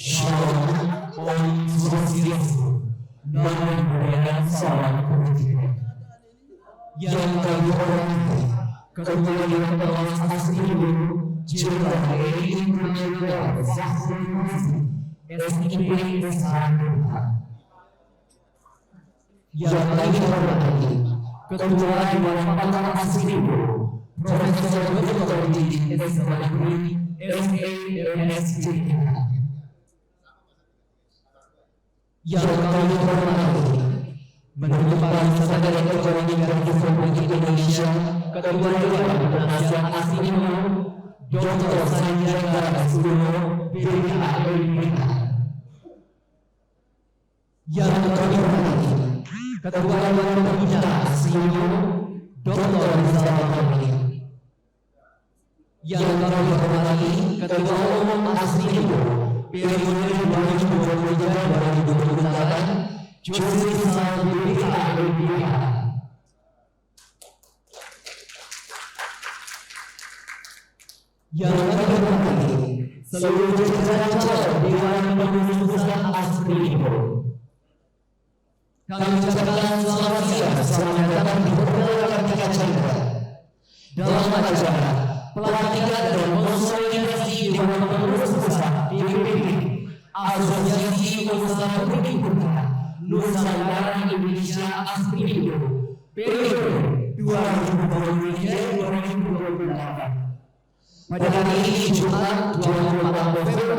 Shalom Om Swastiastu. Nama budaya salam kebajikan. Yang kami hormati Ketua Dewan Pengawas Asli Guru Jenderal TNI Purnawirawan Zahra Mazi SIP SH. Yang kami hormati Ketua Dewan Pengawas Asli Guru Profesor Dr. Didi Esmalagri SAMSC. Yang kami hormati Menurut para Saudara Ekonomi dan Republik Indonesia, Ketua Dewan Penasihat Asli Guru Dr. Sandiaga Uno BPH. Yang kami hormati Ketua Dewan Pembina Asli Guru Dr. Rizal Ramli. Yang kami hormati Ketua Umum Asli Guru periode 2023-2028 Jurusan BPH. Yang kami hormati seluruh jajaran calon Dewan Pengurus Asli Guru. Kami ucapkan selamat siang, selamat datang di Hotel Kartika Chandra dalam acara pelantikan dan konsolidasi Dewan Pengurus Pusat DPP Asosiasi Pengusaha Perhimpunan Nusantara Indonesia Asli Guru periode 2023-2028. Pada hari ini Jumat 24 November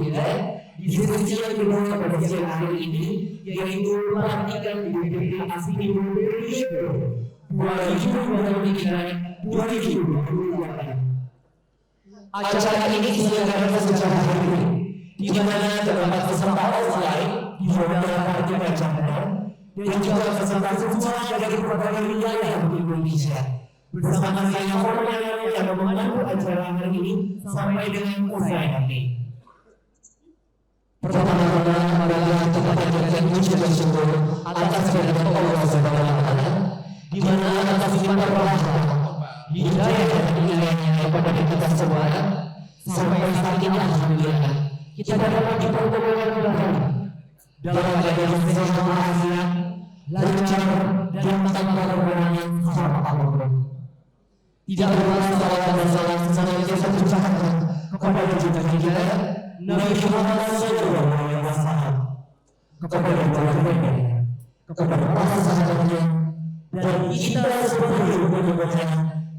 2023 di sesi yang kedua pada siang hari ini yaitu pelantikan DPP Asli Guru periode 2023-2028. Acara ini diselenggarakan secara daring di mana terdapat peserta offline di Hotel Kartika Chandra dan juga peserta virtual dari berbagai wilayah di Indonesia. Bersama saya Hormel yang memandu acara hari ini sampai dengan usai nanti. Pertama-tama marilah kita panjatkan puji dan syukur atas kehadiran Allah Subhanahu wa Ta'ala, di mana atas limpahan rahmat, hidayah dan inayahnya kepada kita semua sampai saat ini alhamdulillah kita dapat dipertemukan kembali dalam keadaan sehat walafiat, lancar dan tanpa kekurangan sama apapun. Tidak lupa salawat dan salam senantiasa terucapkan kepada junjungan kita Nabi Muhammad SAW, kepada keluarganya, kepada para sahabatnya, dan kita sebagai umatnya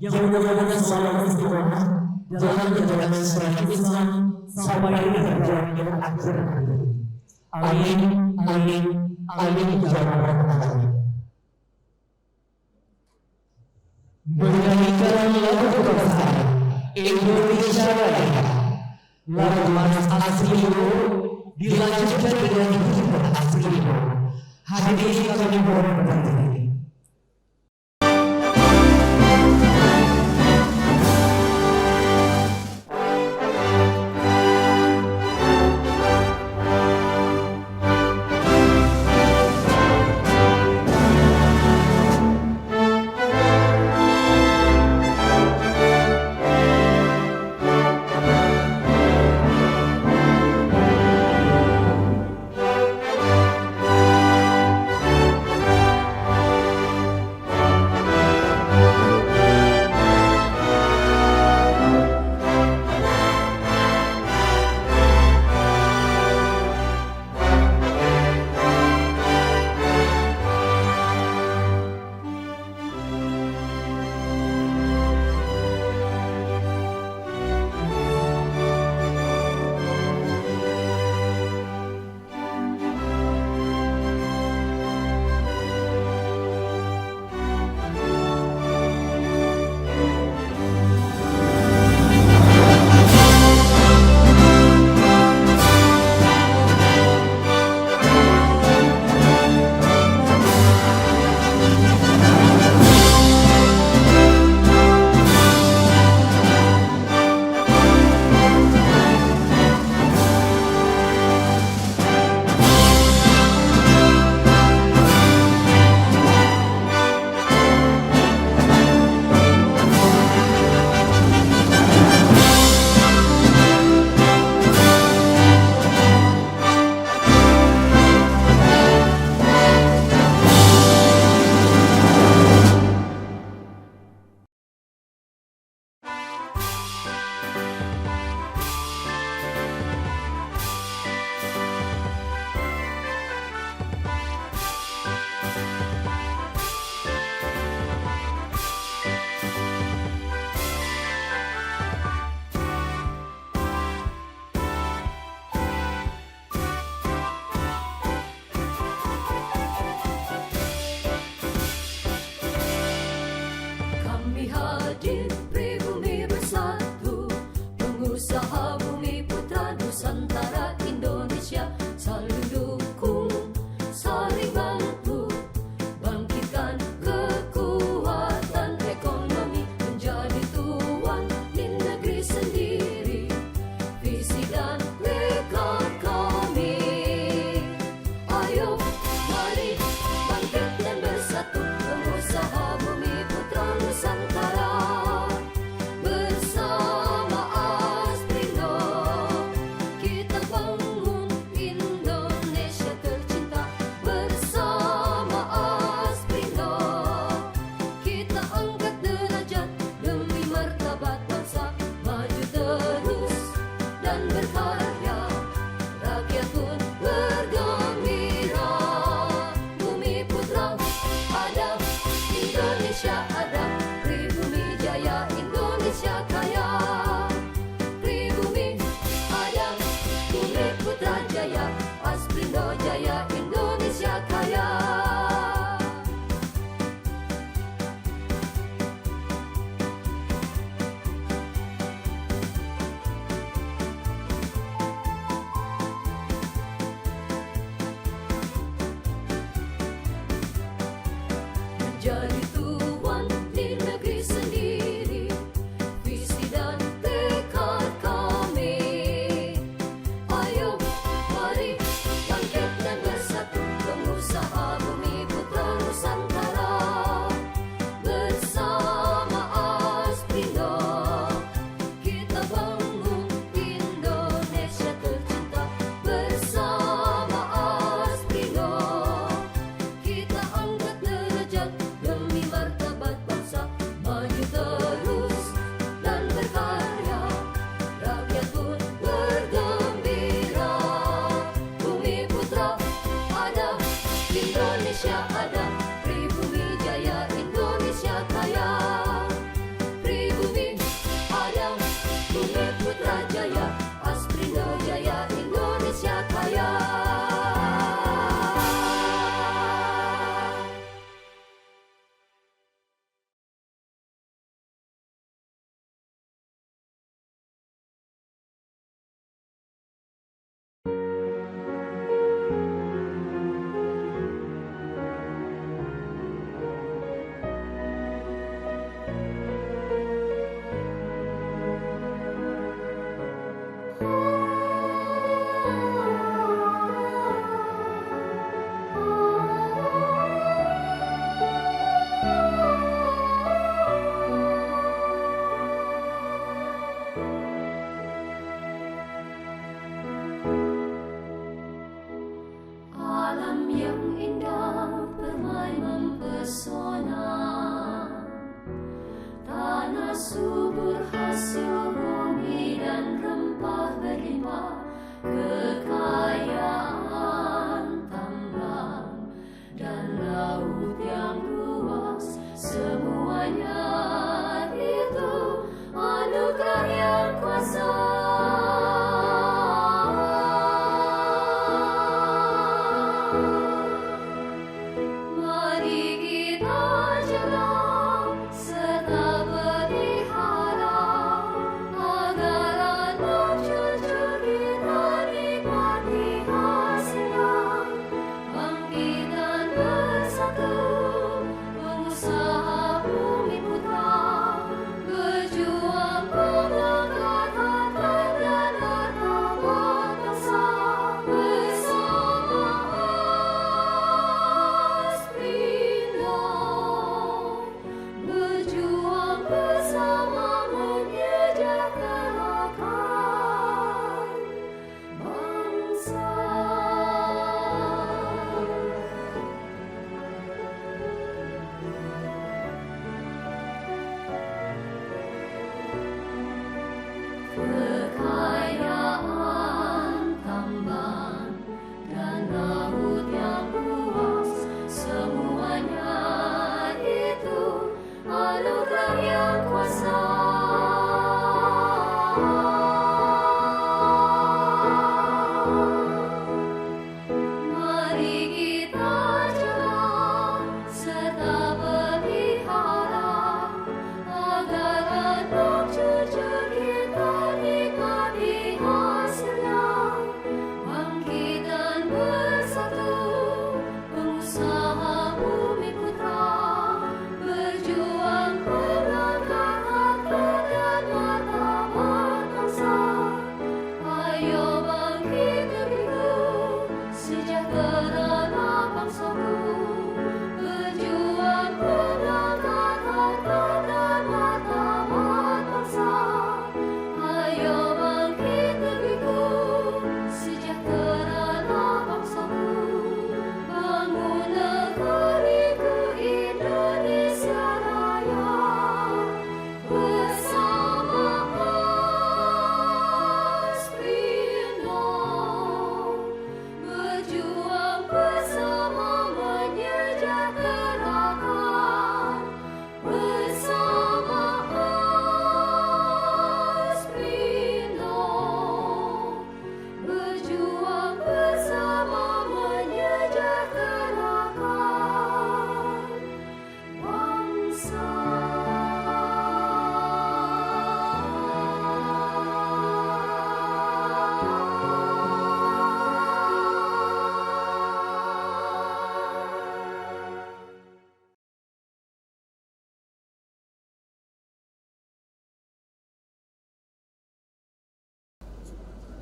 yang mudah-mudahan selalu istiqomah dalam perjalanan syariat Islam sampai dengan perjalanan akhir nanti. Amin, amin, amin ya rabbal alamin. Menyanyikan lagu kebangsaan Indonesia Raya, lagu Manas Asli Guru dilanjutkan dengan himne Asli Guru. Hadirin kami mohon berdiri.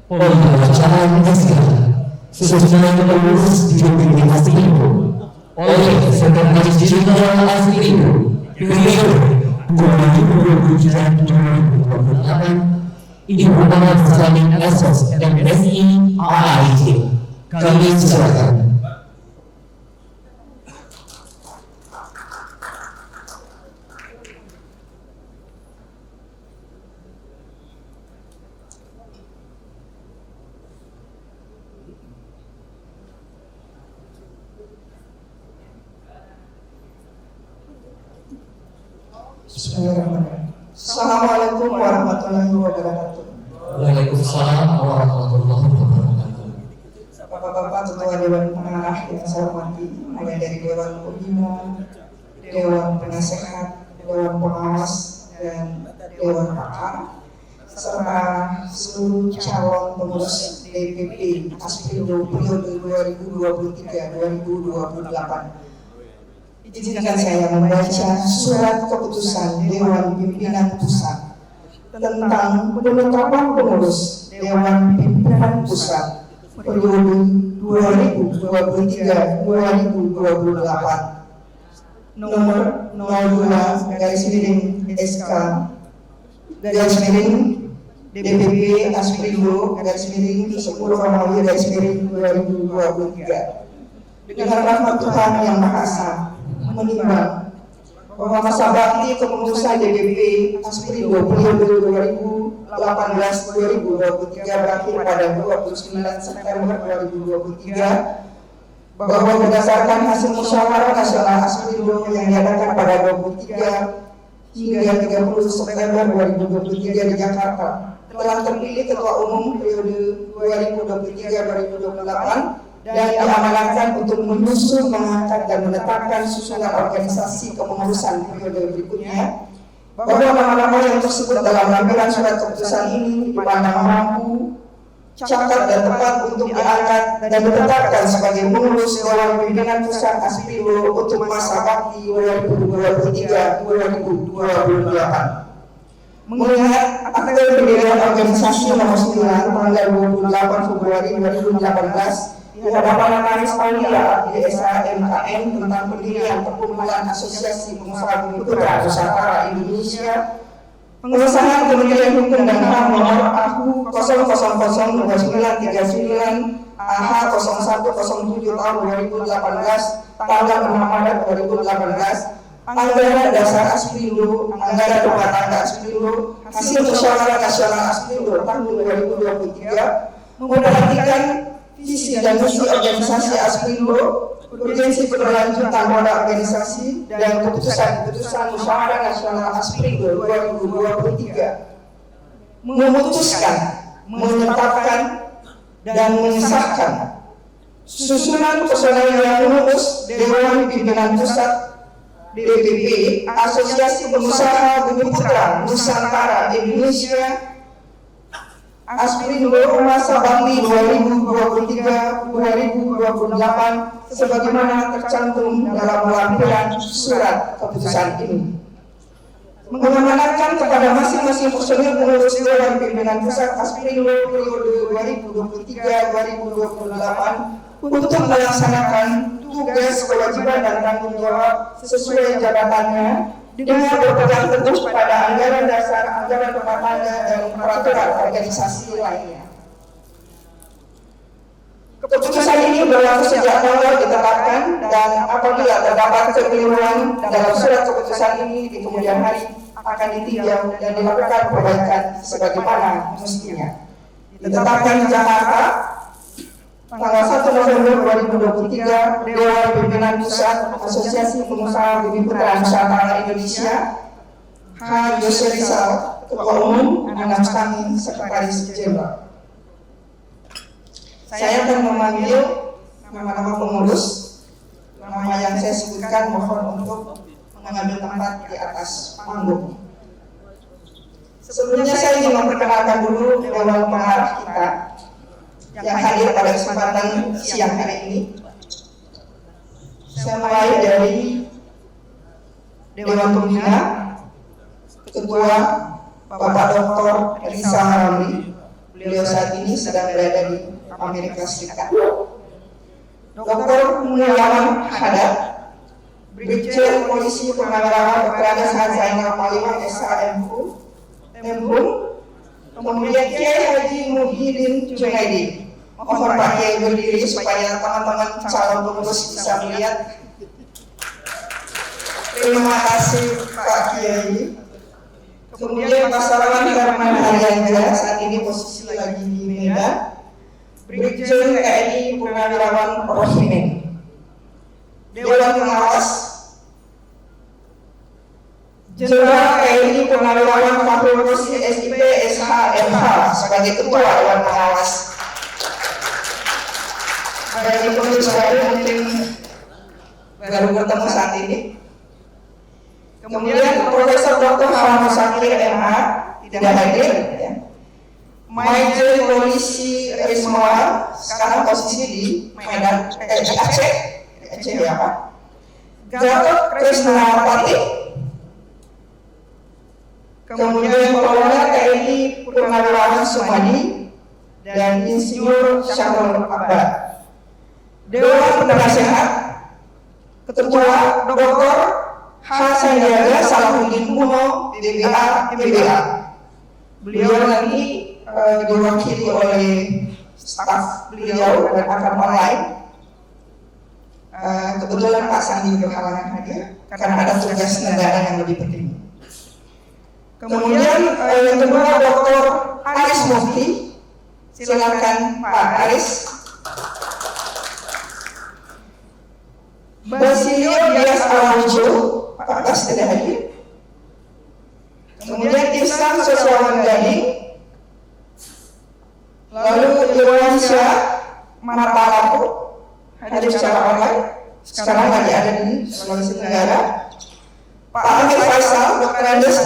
Oh iya, jangan kasihan. Sesuai pengurus di DPP asli Ibu. Oleh Sekretaris Jenderal asli Ibu. Periode 2023-2028. Ibu Muhammad Salim Esos MSI AIT. Kami silakan. Assalamualaikum warahmatullahi wabarakatuh. Waalaikumsalam warahmatullahi wabarakatuh. Bapak-bapak Ketua Dewan Pengarah yang saya hormati, mulai dari Dewan Pembina, Dewan Penasehat, Dewan Pengawas, dan Dewan Pakar, serta seluruh calon pengurus DPP Aspindo periode 2023-2028. Izinkan saya membaca surat keputusan Dewan Pimpinan Pusat tentang penetapan pengurus Dewan Pimpinan Pusat periode 2023-2028 nomor 02/SK DPP Aspindo /10 Romawi /2023. Dengan rahmat Tuhan yang Maha Esa menimbang bahwa masa bakti kepengurusan DPP Aspindo periode 2018-2023 berakhir pada 29 September 2023, bahwa berdasarkan hasil musyawarah nasional Aspindo yang diadakan pada 23 hingga 30 September 2023 di Jakarta, telah terpilih Ketua Umum periode 2023-2028 dan diamanatkan untuk menyusun, mengangkat, dan menetapkan susunan organisasi kepengurusan periode berikutnya, bahwa nama-nama yang tersebut dalam lampiran surat keputusan ini dipandang mampu, catat, dan tepat untuk diangkat dan ditetapkan sebagai pengurus Dewan Pimpinan Pusat Aspindo untuk masa bakti 2023-2028. Mengingat akte pendirian organisasi nomor 9 tanggal 28 Februari 2018 di hadapan Notaris Aulia DSA MKM tentang pendirian perkumpulan Asosiasi Pengusaha Bumi Putra Nusantara Indonesia, pengesahan Kementerian Hukum dan HAM nomor AHU 000939 AH 0107 tahun 2018 tanggal 6 Maret 2018, anggaran dasar Aspindo, anggaran rumah tangga Aspindo, hasil musyawarah nasional Aspindo tahun 2023, memperhatikan visi dan misi organisasi Aspindo, urgensi berlanjutan modal organisasi, dan keputusan-keputusan musyawarah nasional Aspindo 2023, memutuskan, menetapkan, dan mengesahkan susunan personel yang mengurus Dewan Pimpinan Pusat DPP Asosiasi Pengusaha Bumi Putra Nusantara Indonesia Aspindo masa bakti 2023-2028 sebagaimana tercantum dalam lampiran surat keputusan ini. Mengamanatkan kepada masing-masing personil pengurus Dewan Pimpinan Pusat Aspindo periode 2023-2028 untuk melaksanakan tugas, kewajiban, dan tanggung jawab sesuai jabatannya dengan berpegang teguh pada anggaran dasar, anggaran rumah tangga, dan peraturan organisasi lainnya. Keputusan ini berlaku sejak awal ditetapkan, dan apabila terdapat kekeliruan dalam surat keputusan ini di kemudian hari akan ditinjau dan dilakukan perbaikan sebagaimana mestinya. Ditetapkan di Jakarta tanggal 1 November 2023, Dewan Pimpinan Pusat Asosiasi Pengusaha Bumi Putra Nusantara Indonesia, H. Yose Rizal, Ketua Umum, Anam Kami, Sekretaris Jenderal. Saya akan memanggil nama-nama pengurus. Nama yang saya sebutkan mohon untuk mengambil tempat di atas panggung. Sebelumnya saya ingin memperkenalkan dulu Dewan Pengarah kita yang hadir pada kesempatan siang hari ini. Saya mulai dari Dewan Pembina, Ketua Bapak Dr. Rizal Ramli. Beliau beliau saat ini sedang berada di Amerika Serikat. Dr. Mulyawan Hadad, Brigjen Polisi Purnawirawan Dr. Andes Zainal Maliwan SHMU, kemudian Kiai Haji Muhyiddin Junaidi. Mohon Pak Kiai berdiri supaya teman-teman calon pengurus bisa melihat. Terima kasih Pak Kiai. Kemudian Pak Sawan Herman Haryanja, saat ini posisi lagi di Medan. Brigjen TNI Purnawirawan Rohimin. Dewan Pengawas Jenderal TNI Purnawirawan Fahrul Rozi SIP SHMH sebagai Ketua Dewan Pengawas. Dari pengurus baru mungkin baru bertemu saat ini. Kemudian Profesor Dr. Hawan Sakir MA tidak hadir. Ya. Majen Polisi Rismawar sekarang posisi di Medan, di Aceh ya Pak. Gatot Krisnawati. Kemudian Kolonel TNI Purnawirawan Sumadi dan Insinyur Syahrul Akbar. Dewan Penasehat Ketua Dr. Sandiaga Salahuddin Uno DBA. Beliau nanti diwakili oleh staf beliau dan akan online. Kebetulan Pak Sandi berhalangan hadir karena ada tugas negara yang lebih penting. Kemudian yang kedua Dr. Aris Mufti. Silakan Pak Aris. Basilio Dias Araújo, Pak Bas tidak hadir. Kemudian Ihsan Soswawan Gading. Lalu Irwansyah Martalapu hadir secara online. Sekarang lagi ada di Sulawesi Tenggara. Pak Amir Faisal, Dr. Andes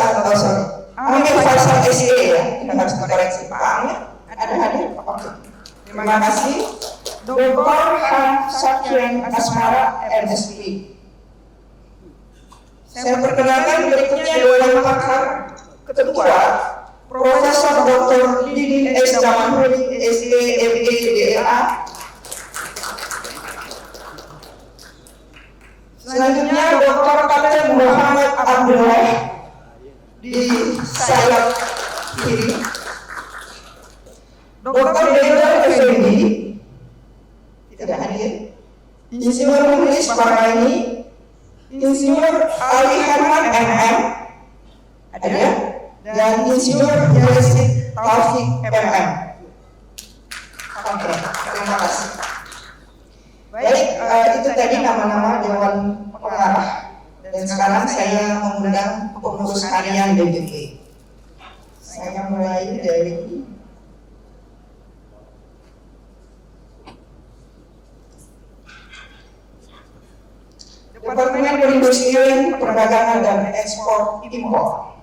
Amir Faisal SE ya, tidak harus dikoreksi. Pak Amir ada hadir. Terima kasih. Dr. Han Sakyen Asmara MSP. Saya perkenalkan berikutnya Dewan Pakar Ketua Profesor Dr. Didin S. Jamanhuri SEMA. Selanjutnya Dr. Kapten Muhammad Abdullah di sayap kiri. Dr. Dedar Effendi tidak hadir. Insinyur Muhlis Parmani, Insinyur Ali Herman MM ada, dan Insinyur Yazid Taufik MM. Oke, terima kasih. Baik, itu tadi nama-nama Dewan Pengarah. Dan sekarang saya mengundang pengurus harian DPP. Saya mulai dari Departemen Perindustrian, Perdagangan dan Ekspor Impor.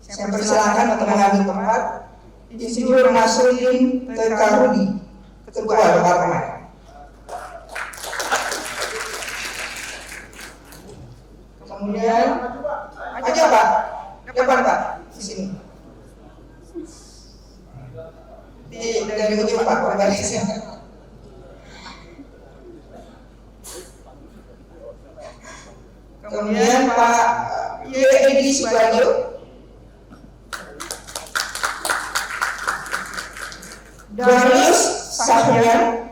Saya persilakan untuk mengambil tempat Insinyur Nasruddin Tekarudi, Ketua Departemen. Kemudian, aja Pak, depan Pak, di sini. Dari ujung Pak, berbalik sini. Kemudian Pak Edi Subajo, Darius Sahrian,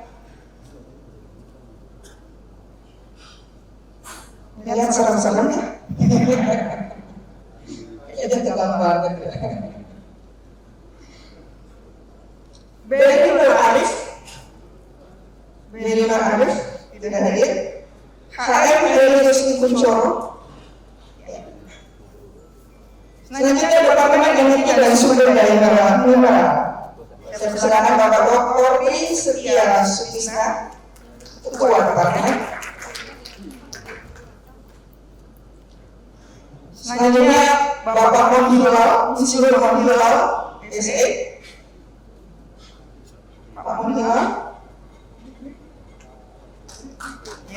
lihat serem-seremnya, itu tegang banget. Beri Nur Arif tidak hadir. HM Helios Kuncoro. Selanjutnya Departemen Energi dan Sumber Daya Mineral. Saya persilakan Bapak Dr. Ri Setia Sutisna, Ketua Departemen. Selanjutnya Bapak Monhilal, Insinyur Monhilal, SE. Pak Monhilal.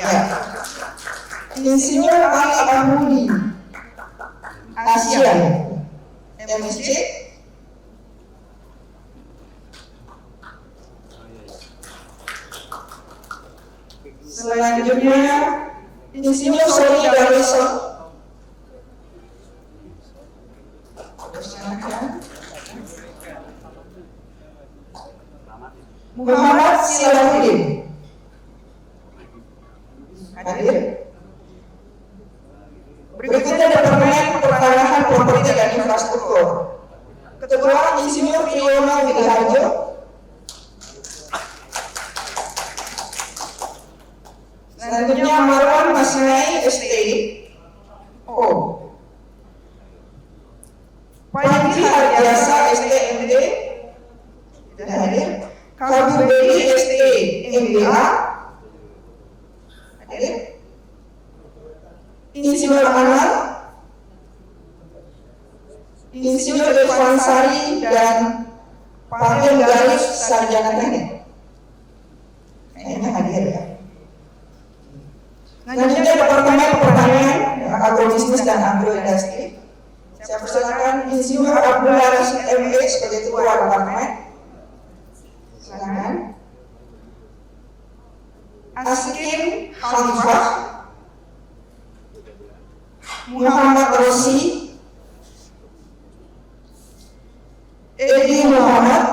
Ya. Insinyur Ali Ahmudi, ASEAN, MSC. Selanjutnya Insinyur Sony Darwison. Muhammad Silahuddin. Hadir. Berikutnya Departemen Pertanahan, Properti dan Infrastruktur. Ketua Insinyur Triyono Widiharjo. Selanjutnya Marwan Masnai ST. Panji Harjasa STMD. Tidak hadir. Kabubedi ST MBA. Hadir. Insinyur Anal, Insinyur Irfan Sari dan Parten Garis Sarjana Teknik. Kayaknya hadir ya. Selanjutnya Departemen Pertanian, Agrobisnis dan Agroindustri. Saya persilakan Insinyur Abdullah Rashid MH sebagai Ketua Departemen. Silakan. Askin Khalifah, Muhammad Rosi, Edi Muhammad,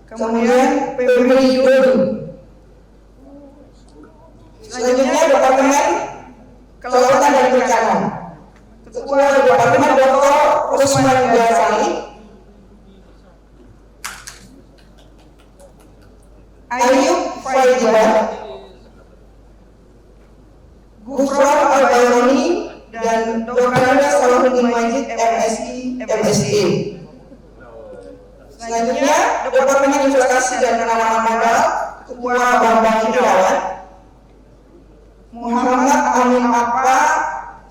kemudian Febri Dodi. Selanjutnya Departemen Kelautan dan Perikanan. Ketua Departemen Dr. Usman Ghazali, Ayub Faidilah, Gufron Al-Bayroni, dan Dr. Salahuddin Majid MSI MSA. Selanjutnya Departemen Investasi dan Penanaman Modal. Ketua Bambang Irawan, Muhammad Amin Apa,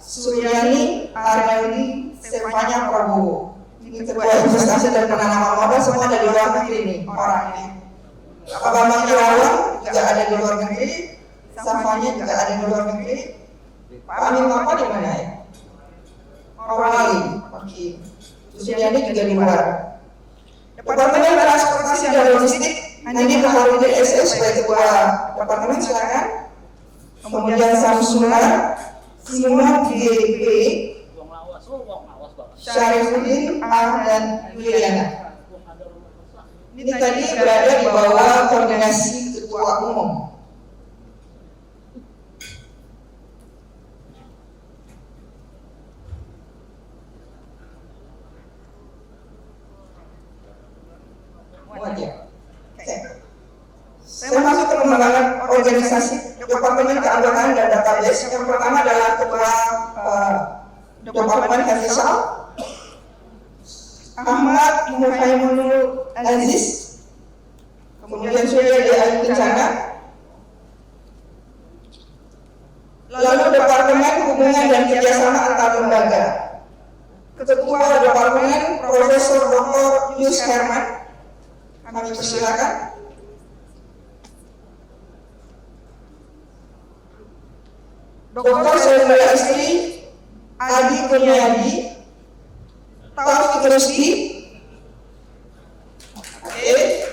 Suryani Arnaudi, Stefania Prabowo. Ini Ketua Investasi dan Penanaman Modal, semua ada di luar negeri nih orangnya. Pak Bambang Irawan juga ada di luar negeri, Safanya juga ada di luar negeri. Pak Amin Apa di mana ya? Orwali, oke. Suryani juga di luar. Departemen Transportasi dan Logistik, Andi Baharudin SS sebagai Ketua Departemen, silakan. Kemudian Samsuna, Simon GP, Syarifuddin A dan Yuliana. Ini tadi berada di bawah koordinasi Ketua Umum. Saya masuk ke pengembangan organisasi Departemen Keanggotaan dan Database. Yang pertama adalah Ketua Departemen Hafizal Ahmad Muhaimunul Aziz, kemudian Suryadi Ayu Kencana. Lalu Departemen Hubungan dan Kerjasama Antar Lembaga. Ketua Departemen Profesor Dr. Yus Herman. Kami persilakan. Dr. Saudara Istri Adi Kurniadi, Taufik Rusdi,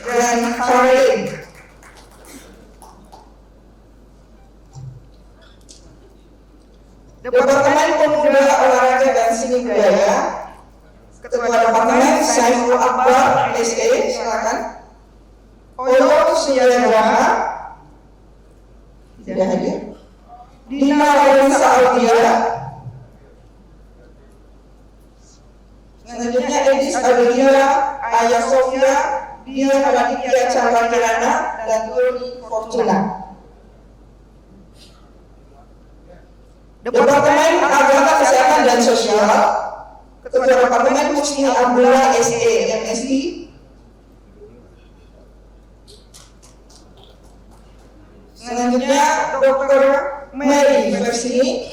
dan Khalid. Departemen Pemuda, Olahraga dan Seni Budaya. Ketua Departemen Saiful Akbar SE, silakan. Oyo Suyagraha, tidak hadir. Dina Lorenza Audia. Selanjutnya Edis Adelia, Ayah Sofia, Dia Raditya Chandra Kirana, dan Doni Fortuna. Departemen Agama, Kesehatan dan Sosial. Ketua Departemen Husni Abdullah SE MSI. Selanjutnya Dr. Mary Versini.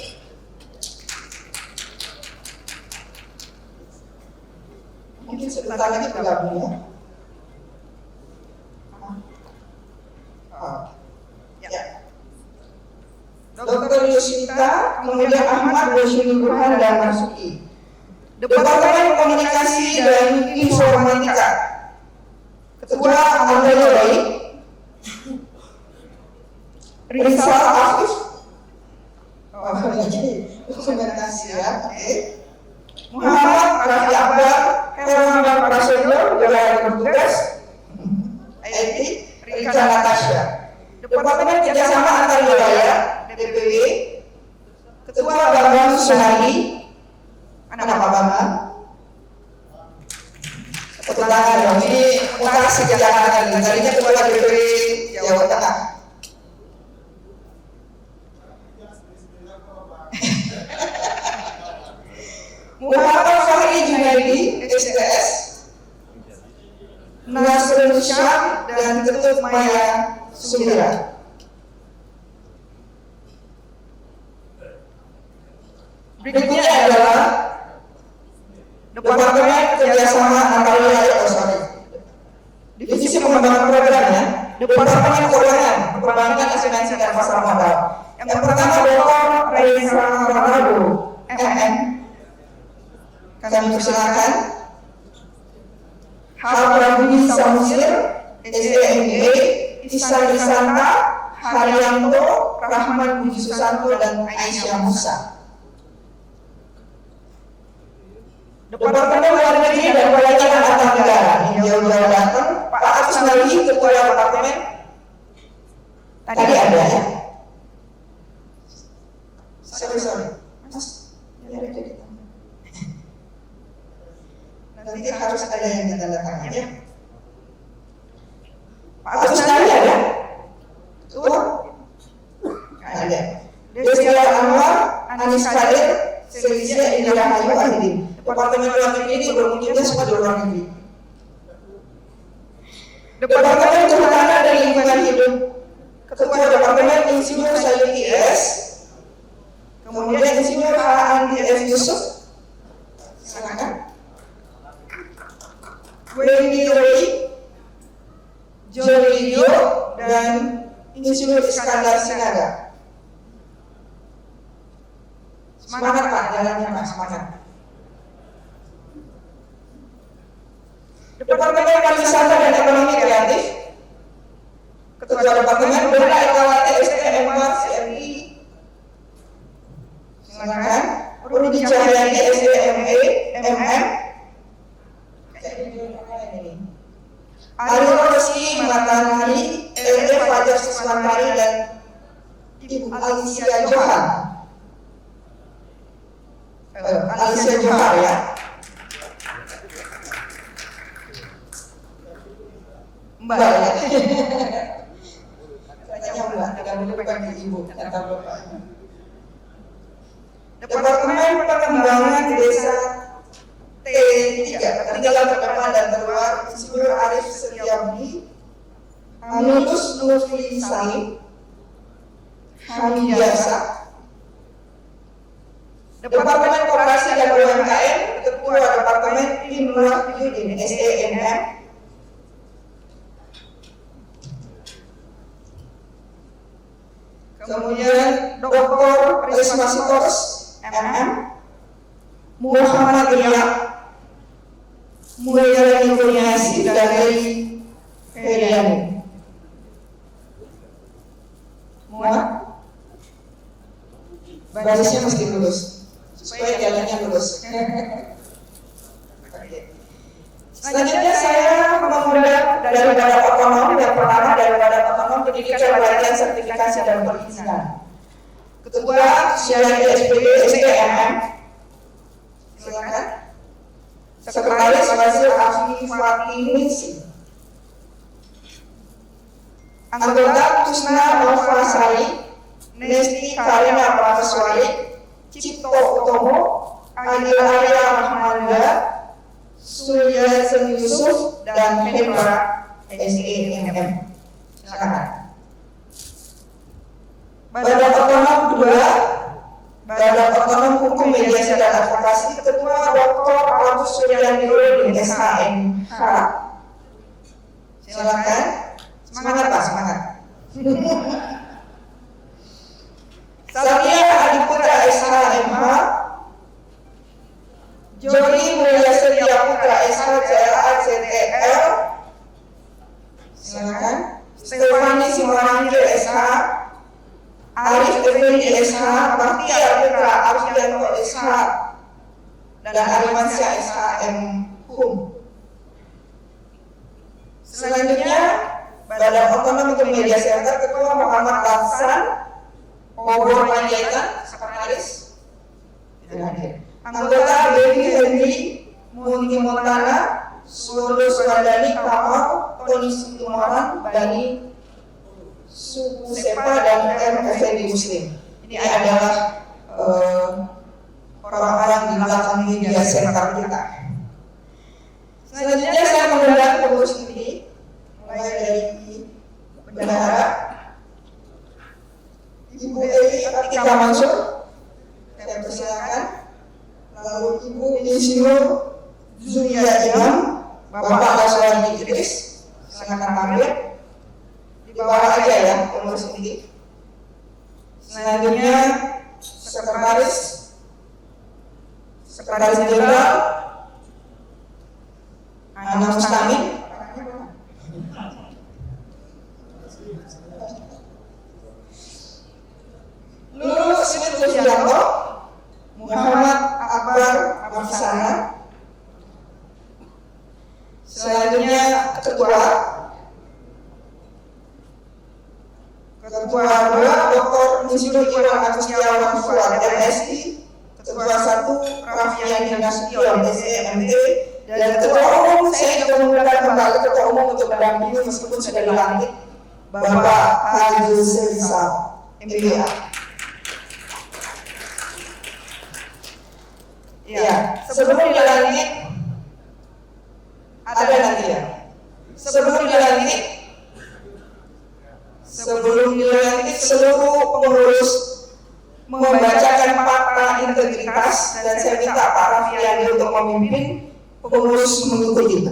Mungkin sebentar lagi bergabung ya. Ya. Dr. Yusita, kemudian Ahmad Rosyuni Burhan dan Marsuki. Departemen Komunikasi dan Informatika. Ketua Andrea Baik. Rizal Afif. Oh, ini dokumentasi ya. Oke. Muhammad Rafi Akbar, Herman Prasetyo, juga yang bertugas. IT, Rika Natasha. Departemen Kerjasama Antar Wilayah, DPW. Ketua Bambang Sunari, anak Pak Bambang. Ketulangan dong, ini mutasi kejahatan. Tadinya Ketua DPW Jawa Tengah. Muhammad Fahri Junaidi, SDS, Nasrul Syam, dan Ketut Maya Sumira. Berikutnya adalah Departemen Kerjasama Antar Wilayah Divisi Pengembangan Programnya, Departemen Keuangan, Perbankan Asuransi dan Pasar Modal. Yang pertama Dr. Reza Ronaldo, MM. Kami persilakan. Habrabudi Samsir, SDME, Isan Isanta, Haryanto, Rahman Budi Susanto, dan Aisyah Musa. Departemen Luar Negeri dan Pelayanan Antar Negara, yang jauh-jauh datang, Pak Agus Nali, Ketua Departemen. Tadi ada ya? Sorry. Mas, ya ada di tangan. Nanti harus ada yang ditandatangani ya. Pak Agus Nali ada? Ketua? Ada. Desya Anwar, Anis Kadir, Selisia Indra Hayu Ahidin. Departemen Luar Negeri ini bermunculnya semua di luar negeri. Departemen Kehutanan dan Lingkungan Hidup, Ketua Departemen Insinyur Sayuti IS, kemudian Insinyur Andi F. Yusuf, silakan. Wendy Roy, Joli Dio, dan Insinyur Iskandar Sinaga. Semangat Pak, jalannya Pak, semangat. Departemen Pariwisata dan Ekonomi Kreatif, Ketua Departemen Benda Ekawati SDM CMI, silakan. Rudi Cahyadi SDME MM. Aryo Rosi Matahari, LD Fajar Siswantari, dan Ibu Alicia Johan. Alicia Johar ya. Mbak ya. Katanya Mbak, tidak boleh panggil Ibu, kata Bapak. Departemen Pengembangan Desa T3, Tinggal Terdepan dan Terluar, Insinyur Arif Setiabudi, Aminus Nurfli Salim, Hamidiasa. Departemen Koperasi dan UMKM, Ketua Departemen Imlah Yudin, SDMM. Kemudian Dr. Risma Sitors, MM. Muhammad Ria, Mulyani Kurniasi, dan Heri Heriani. Muat? Basisnya mesti lurus supaya jalannya lurus. Selanjutnya saya mengundang dari Badan Otonom, yang pertama dari Badan Otonom Pendidikan Pelatihan Sertifikasi dan Perizinan, Ketua Syari SPD SDMM, silakan. Sekretaris Wazir Afi Fatimisi, anggota Tusna Nova Sari, Nesti Karina Prameswari, Cipto Utomo, Agil Arya Rahmanda, Surya Sen Yusuf, dan Hendra SDMM. Silakan. Badan Otonom 2, Badan Otonom Hukum Mediasi dan Advokasi, Ketua Dr. Agus Suryandiro SHMH. Silakan. Semangat Pak, semangat. Satya Adiputra SHMH, Jody Mulya Setia Putra SHCLA CTL. Silakan. Stefani Simorangkil SH, hukum. Selanjutnya, Badan Otonomi Media Center Ketua Muhammad Hasan Obor Panjaitan, Sekretaris. Tidak hadir. Anggota Devi Henry Munti Montana, seluruh Suradani Kamal, Tony Situmoran, Dani Suku Sepa, dan MFD Muslim. Ini adalah orang-orang di belakang media center kita. Selanjutnya saya mengundang pengurus ini, mulai dari bendahara Ibu Eli Atika Mansur, saya persilakan. Lalu Ibu Insinyur Zulia Imam, Bapak Aswani Idris, silakan tampil. Di bawah aja ya pengurus ini. Selanjutnya Sekretaris Jenderal Ana Mustami, Lulus Smith Lusianto, Muhammad Akbar Abisana. Selanjutnya Ketua 2 Dr. Insinyur Iwan Agus Setiawan Fuad, MSI. Ketua 1 Raffiani Nasution, SMMT. Dan Ketua Umum, saya juga menggunakan kembali Ketua Umum untuk mendampingi meskipun sudah dilantik, Bapak Haji Serisal, MBA. Ya, sebelum dilantik, ada nanti ya. Sebelum dilantik seluruh pengurus membacakan fakta integritas, dan saya minta Pak Raffiani untuk memimpin pengurus mengikuti.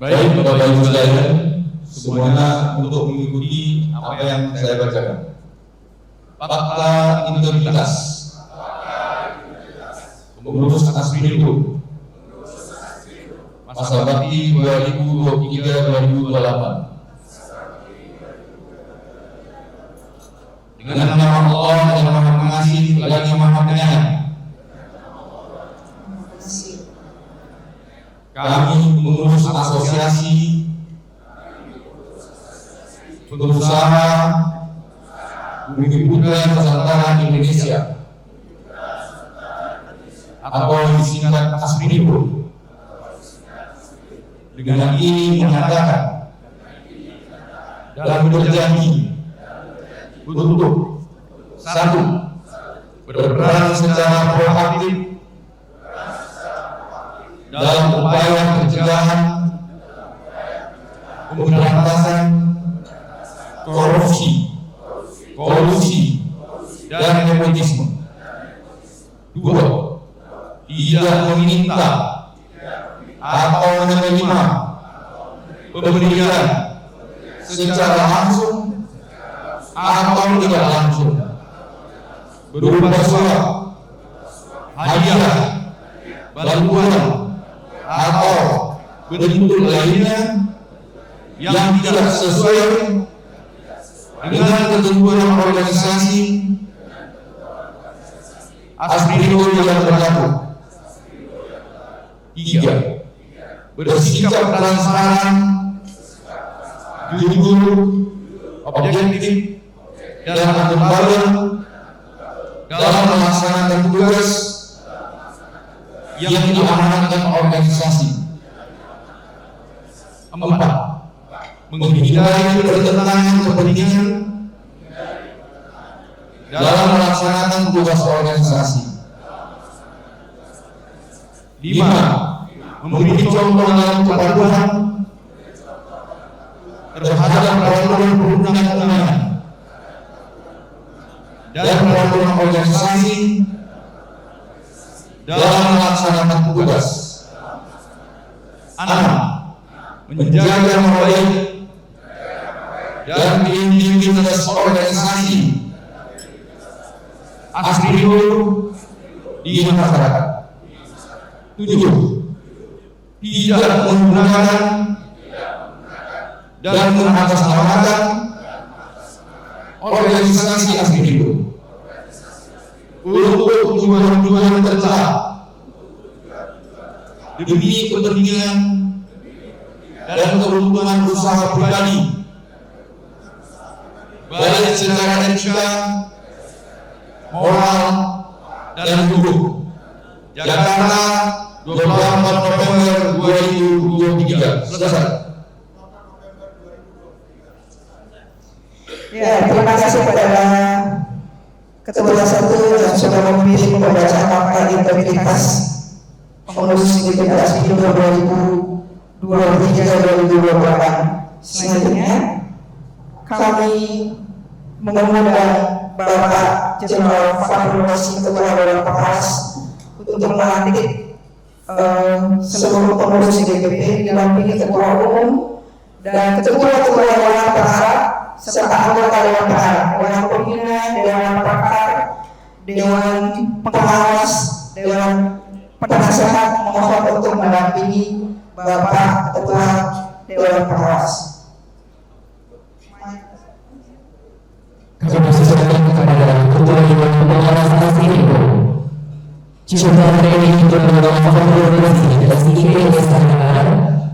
Baik, Bapak Ibu sekalian, semuanya untuk mengikuti apa yang saya bacakan. Fakta integritas pengurus Aspindo masa bakti 2023-2028 dengan nama Allah yang Maha Pengasih lagi Maha Penyayang. Kami pengurus asosiasi pengusaha Bumi Putra Nusantara Indonesia atau disingkat Aspindo dengan ini menyatakan dalam berjanji untuk 1. Berperan secara proaktif dalam upaya pencegahan, pemberantasan korupsi, kolusi, dan nepotisme. 2. Tidak meminta atau menerima pemberian secara langsung atau tidak langsung berupa suap, hadiah, bantuan, atau bentuk lainnya yang tidak sesuai dengan ketentuan organisasi Aspindo yang berlaku. 3. Bersikap transparan, jujur, objektif, dan akuntabel dalam melaksanakan tugas yang diamanatkan organisasi. 4. Menghindari pertentangan kepentingan dalam melaksanakan tugas organisasi. 5. memberi contoh dalam kepatuhan terhadap peraturan perundang-undangan dan peraturan organisasi dalam melaksanakan tugas. 6. Menjaga nama baik dan integritas organisasi ASPINDO di masyarakat. 7. Tidak menggunakan dan mengatasnamakan organisasi ASPINDO untuk tujuan-tujuan tercela demi kepentingan dan keuntungan usaha pribadi, baik secara etika, moral, dan hukum. Jakarta, 24 November 2023. Selesai. Ya, terima kasih kepada Ketua 1 yang sudah memimpin pembacaan fakta integritas pengurus DPD ASPINDO 2023-2028. Selanjutnya, kami mengundang Bapak Jenderal Fahru Rosi, Ketua Dewan Pengawas, untuk melantik seluruh pengurus DPD didampingi Ketua Umum dan Ketua-Ketua Dewan Pengarah serta anggota Dewan Pengarah, Dewan Pembina, Dewan Pakar, Dewan Pengawas, Dewan Penasehat mohon untuk mendampingi Bapak Ketua Dewan Pengawas. Kami persilakan kepada Ketua Dewan Pengawas ASPINDO, Jenderal TNI Jenderal Fahru Rosi SIKS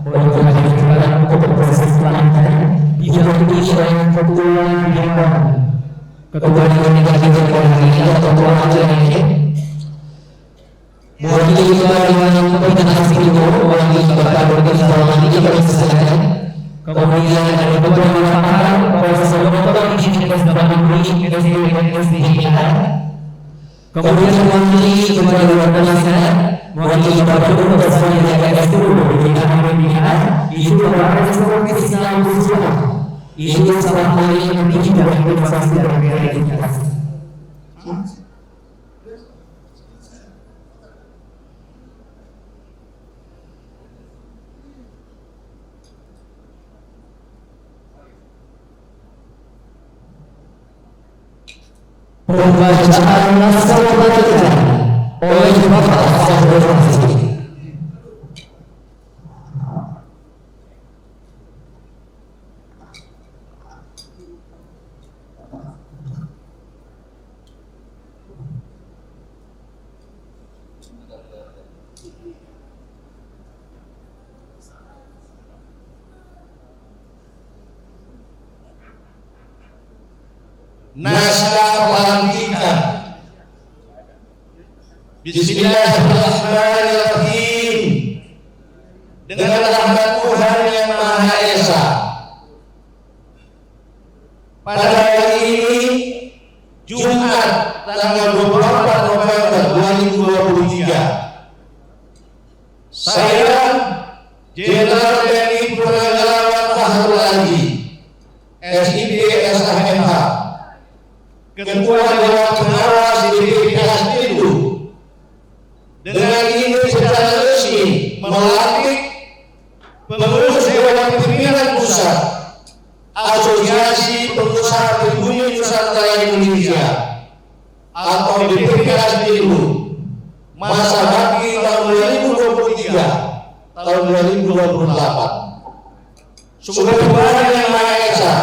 untuk mengajukan pokok proses pelantikan didampingi oleh Ketua Dewan, Ketua Dewan atau Ketua AJNE, mewakili Dewan Pembinaan ASPINDO, mewakili Bapak Dr. Salman ini kami persilakan. Kemudian ada Ketua Dewan Pakar, Profesor Dr. Insinyur Bamburi SDPR. Kemudian mewakili Ketua Dewan Penasehat, mewakili Bapak Dr. Sandiaga Uno Pembinaan, itu Bapak Profesor Islam Buswa. Ini salah satu yang penting dalam inovasi dan kreativitas. Pembacaan naskah pelantikan oleh Bapak Fahru Rosi. Naskah pelantikan. Bismillahirrahmanirrahim. Dengan rahmat Tuhan yang Maha Esa, pada hari ini Jumat tanggal 24 November 2023, saya Jenderal TNI Purnawirawan Fahru Rosi SIP SHMH, Ketua Dewan Pengawas DPD ASPINDO, dengan ini secara resmi melantik pengurus Dewan Pimpinan Pusat Asosiasi Pengusaha Pribumi Nusantara Indonesia atau DPD ASPINDO masa bakti tahun 2023 tahun 2028. Semoga Tuhan yang Maha Esa,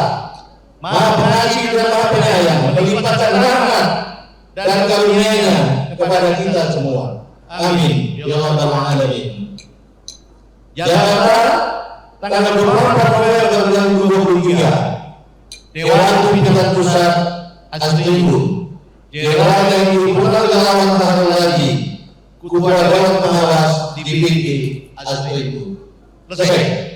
Maha Pengasih dan Maha Penyayang melimpahkan rahmat dan karunia-Nya kepada kita semua. Amin. Ya Rabbal Alamin. Jakarta, tanggal 24 November 2023, Dewan Pimpinan Pusat ASPINDO, Jenderal TNI Purnawirawan Fahru Rosi, Ketua Dewan Pengawas DPD ASPINDO. Selesai.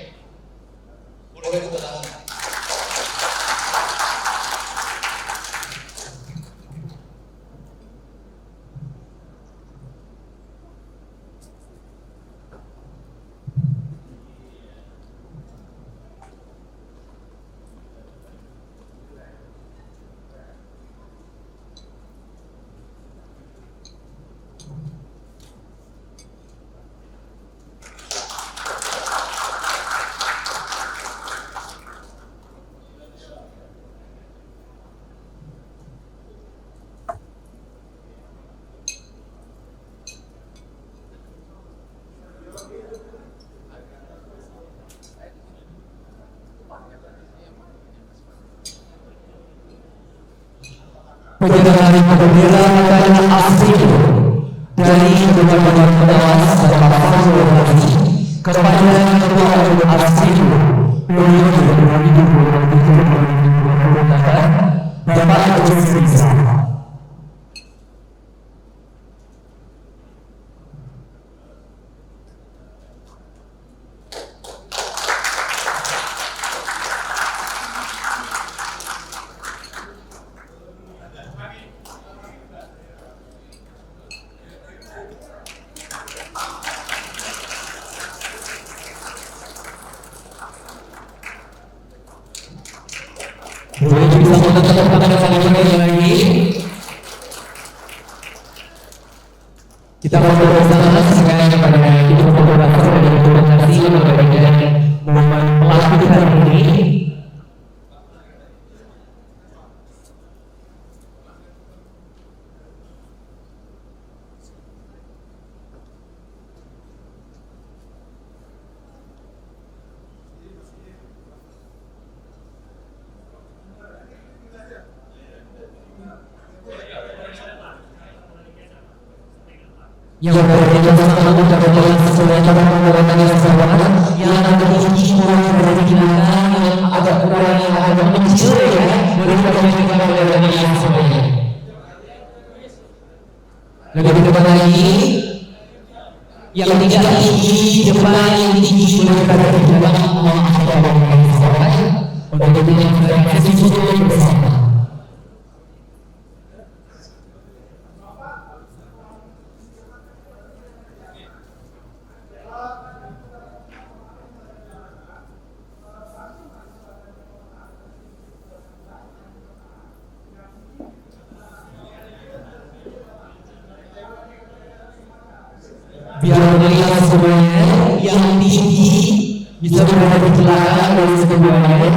penyerahan bendera negara asli dari Dewan Pengawas Bapak Fazrul Razi kepada Ketua Umum asli periode 2020-2024 Bapak Jose Rizal. Boleh bisa menetapkan pada kali lagi. Kita bersama sekali kepada ibu fotografer dan terima kasih memberikan momen pelaku hari ini. Yang berbeda sama mencapai sesuai cara penggunaan yang sama yang ada di mulai dari belakang yang agak kurang yang agak kecil ya mereka menunjukkan penggunaan yang sama. Lebih depan lagi yang tidak tinggi depan yang tinggi mereka dari belakang atau penggunaan yang sama untuk menunjukkan sesuatu bersama. Biar melihat semuanya yang tinggi bisa berada di belakang dari semuanya,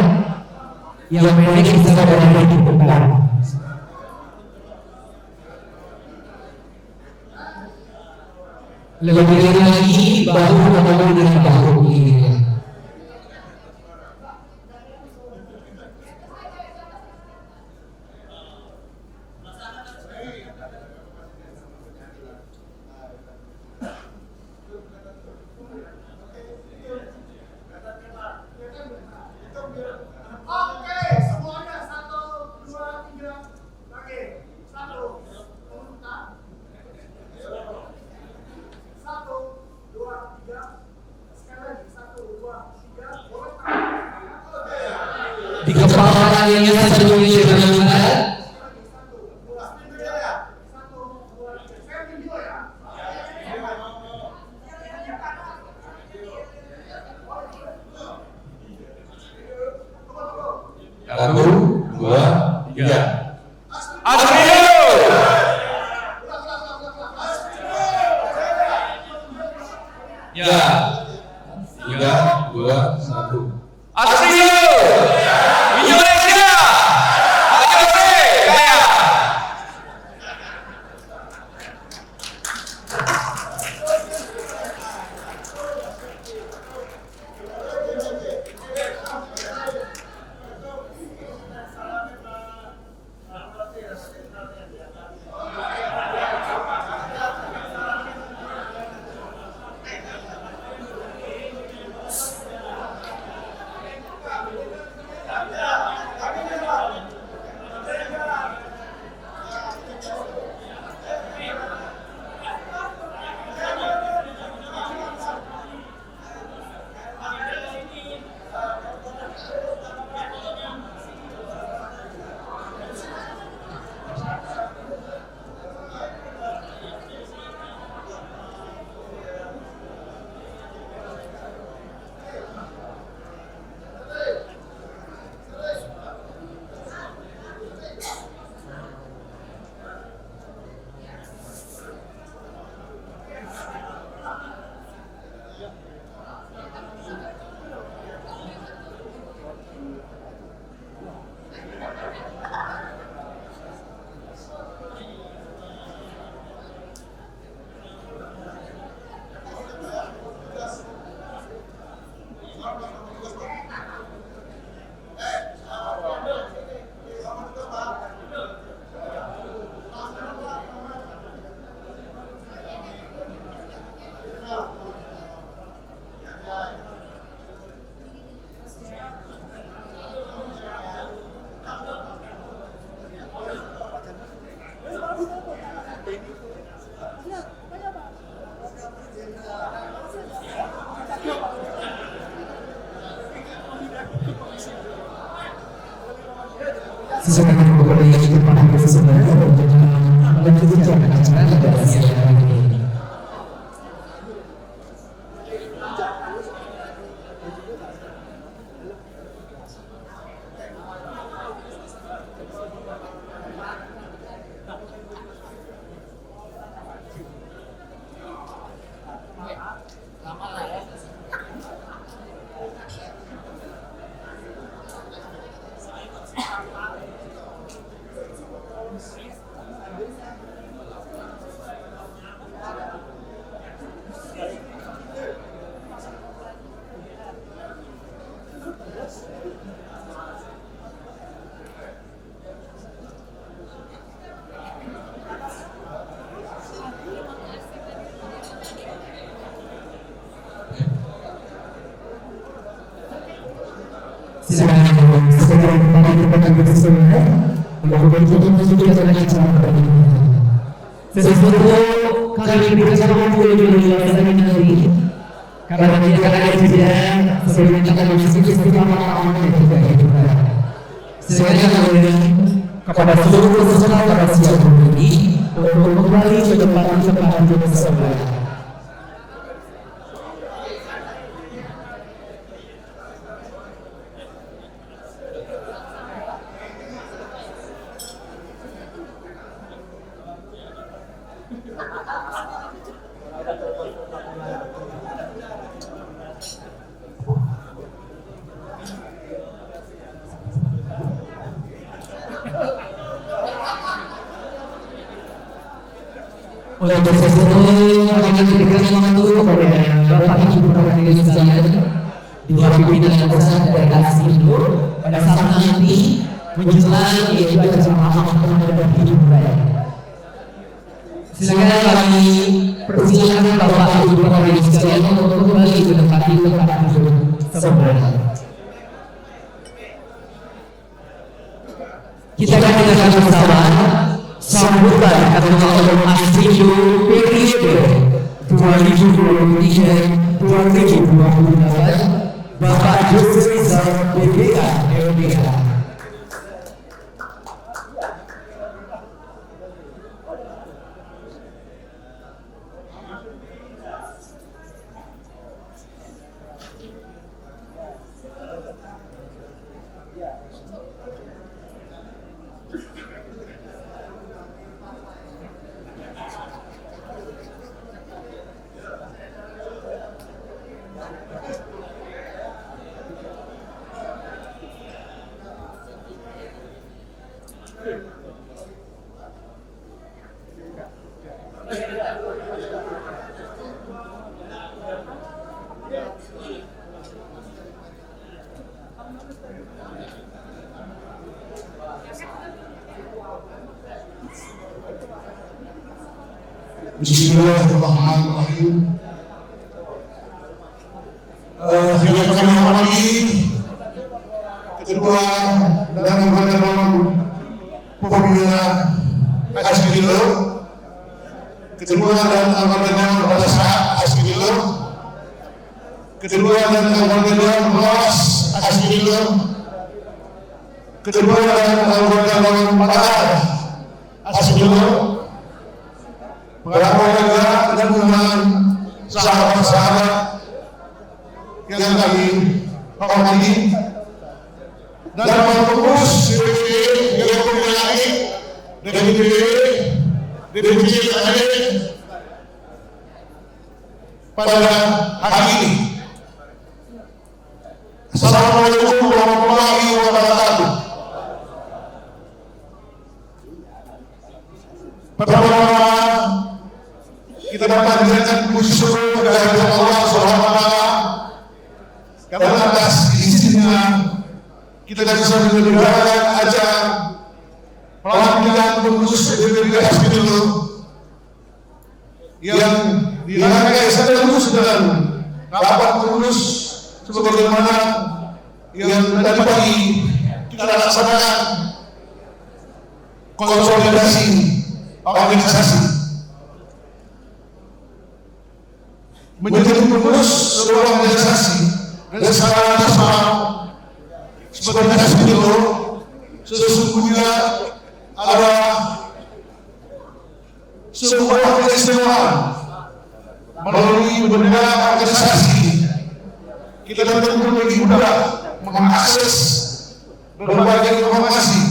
yang pendek bisa berada di depan. Lebih lagi bahu bertemu dengan bahu ini. Di kepala yang satu ini berangkat. Satu, dua, tiga. Ya. 3, 2, 1. Astrio Indonesia AKP Kaya. Silakan kepada yang berpaham sebenarnya untuk melanjutkan acara pada siang hari ini. Silakan segera kembali kepada bersama untuk melanjutkan acara pada ini. Sesuatu kami berikan waktu di hari ini karena tidak ada jeda sebelum kita memasuki istiqamah aman dan juga hidupan. Silakan kepada seluruh peserta pada siang ini untuk kembali ke tempat duduk semula. Untuk sesuatu kami berikan waktu kepada Bapak Ibu Perwakilan sekalian Dewan Pimpinan yang besar dari Aslindo pada saat nanti menjelang yaitu acara Mahkamah dan Hidup Raya. Silakan kami persilakan Bapak Ibu Perwakilan sekalian untuk kembali ke tempat duduk semula. Kita akan dengarkan bersama sambutan Ketua Aslindo periode 2023-2028 Bapak Yusuf Rizal BPK LBH. Bismillahirrahmanirrahim. Yang kami hormati Ketua dan Anggota Dewan Pembina Aslindo, Ketua dan Anggota Dewan Penasehat Aslindo, Ketua dan Anggota Dewan Pengawas Aslindo, Ketua dan Anggota Dewan Pakar Aslindo, para warga dan undangan sahabat-sahabat yang kami hormati dan pengurus DPD yang memiliki DPD pada hari ini. Assalamualaikum warahmatullahi wabarakatuh. Pertama-tama kita dapat menjadikan puji syukur kepada Allah Subhanahu wa taala karena atas izinnya kita bisa menyelenggarakan acara pelantikan pengurus DPD Aslindo yang dirangkai sekaligus dengan rapat pengurus sebagaimana yang tadi pagi kita laksanakan konsolidasi organisasi menjadi pengurus sebuah organisasi dan secara nasional seperti Aslindo sesungguhnya ada sebuah keistimewaan melalui beberapa organisasi kita dapat lebih mudah mengakses berbagai informasi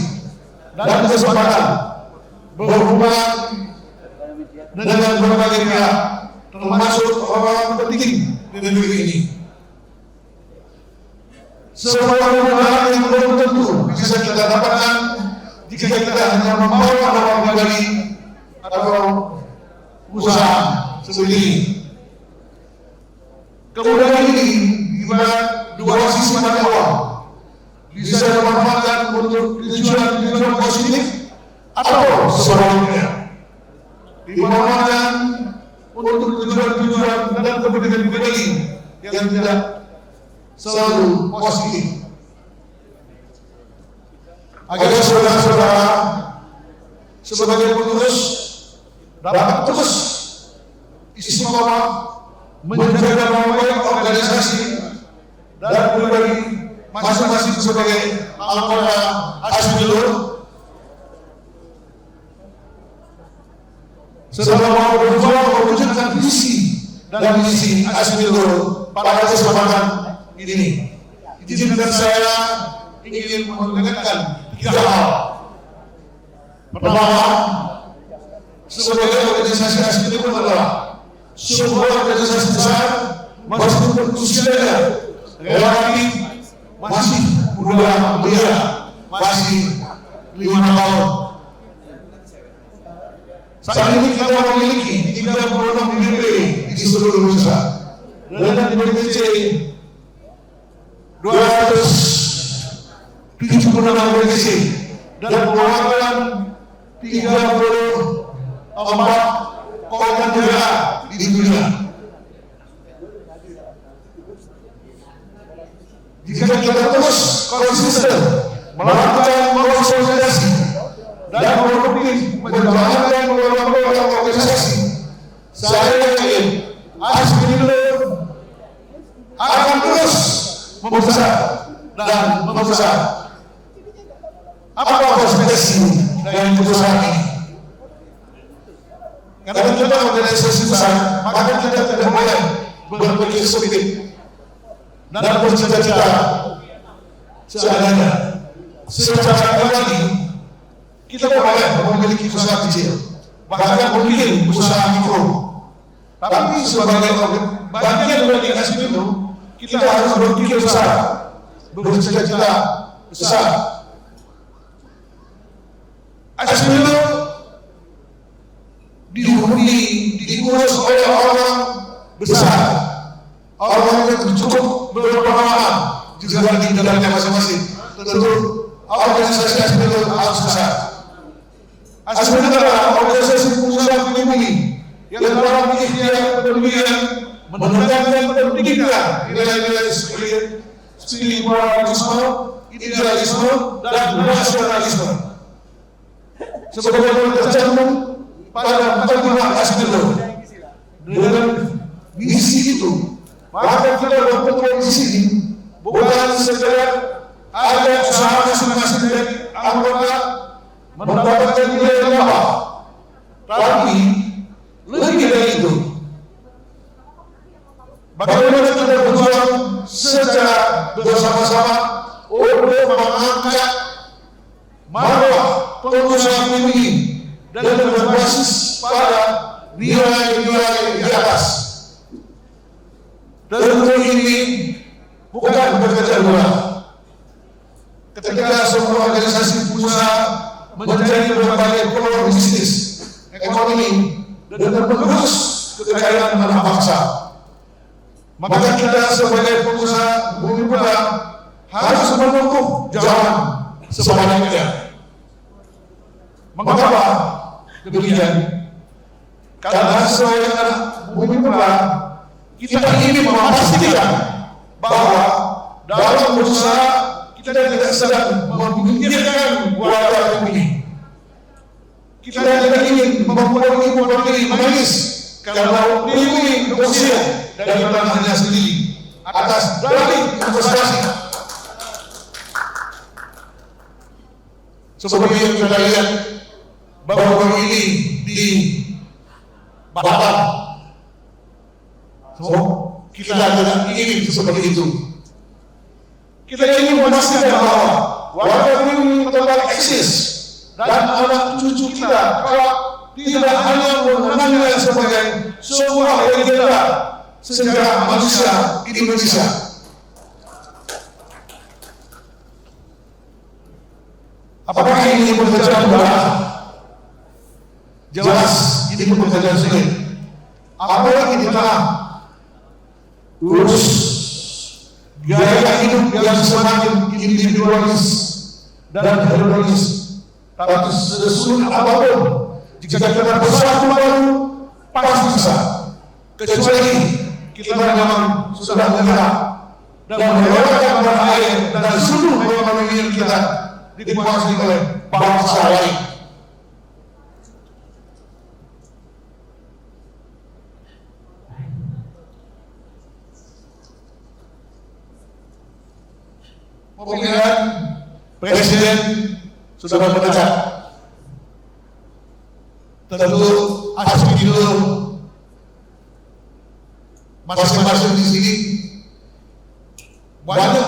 dan kesempatan berhubungan dengan berbagai pihak, termasuk orang-orang penting di negeri ini. Sebuah kemudahan yang belum tentu bisa kita dapatkan jika kita hanya membawa nama pribadi atau usaha sendiri. Kemudahan ini ibarat dua sisi mata uang, bisa dimanfaatkan untuk tujuan positif atau sebaliknya, dimanfaatkan untuk tujuan dan kepentingan pribadi yang tidak selalu positif. Agar saudara-saudara sebagai pengurus dapat terus istiqomah menjaga nama baik organisasi dan pribadi masing-masing sebagai anggota Asmilur, selama berjuang mewujudkan visi dan misi Asmilur pada kesempatan ini. Izinkan saya ingin mengingatkan 3 hal. Pertama, sebagai organisasi Asmilur adalah sebuah organisasi besar, meskipun usianya relatif masih muda, masih 5 tahun. Saat ini kita memiliki 36 DPD di seluruh Indonesia dan di DPC 276 organisasi dan mewakilkan 34 kota negara di dunia. Jika kita terus konsisten melakukan konsolidasi dan produktif menjalankan program organisasi, saya yakin Asmilur akan terus membesar dan membesar. Apa perspektif dari perusahaan ini? Karena kita organisasi besar, maka kita tidak boleh berpikir sempit dan bercita-cita seadanya. Secara pribadi, kita boleh memiliki usaha kecil, bahkan mungkin usaha mikro. Tapi sebagai bagian dari Asmilur, kita harus berpikir besar, bercita-cita besar. Asmilur diurus oleh orang besar, orang yang cukup berpengalaman juga di dalamnya masing-masing. Tentu organisasi Asmilur harus besar. Asmilur adalah organisasi pengusaha melindungi yang dalam ikhtiar pendidikan menegakkan pendidikan nilai-nilai spiritualisme, idealisme, dan nasionalisme. Sebagai tercantum pada Mukadimah Asmilur dengan misi itu, maka kita berkumpul di sini bukan sekedar ada usaha masing-masing dari anggota mendapatkan nilai tambah, tapi lebih dari itu, bagaimana kita berjuang secara bersama-sama untuk mengangkat marwah pengusaha ini dan berbasis pada nilai-nilai di atas. Tentu ini bukan pekerjaan mudah. Ketika semua organisasi pengusaha menjadi berbagai peluang bisnis, ekonomi, dan mengurus kekayaan anak bangsa, maka kita sebagai pengusaha bumi putra harus menempuh jalan sebaliknya. Mengapa demikian? Karena sebagai anak bumi putra, kita ingin memastikan bahwa dalam berusaha kita tidak sedang memikirkan warga bumi. Kita tidak ingin membuat ibu berdiri menangis karena melindungi usia dari tanahnya sendiri atas dalih investasi. seperti yang kita lihat baru-baru ini di Batam. So, kita tidak ingin seperti itu. Kita ingin memastikan bahwa warga ini tetap eksis dan anak cucu kita kalau tidak hanya mengenalnya sebagai sebuah legenda sejarah manusia di Indonesia. Apakah ini pekerjaan berat? Jelas ini pekerjaan sulit. Apalagi di tengah urus gaya hidup yang semakin individualis dan hedonis. Tapi sesulit apapun, jika kita bersatu baru pasti bisa. Kecuali kita memang sudah menyerah dan melewatkan tanah air dan seluruh ekonomi kita dikuasai oleh bangsa lain. Pemilihan presiden sudah mendekat. Tentu aspek itu masing-masing di sini banyak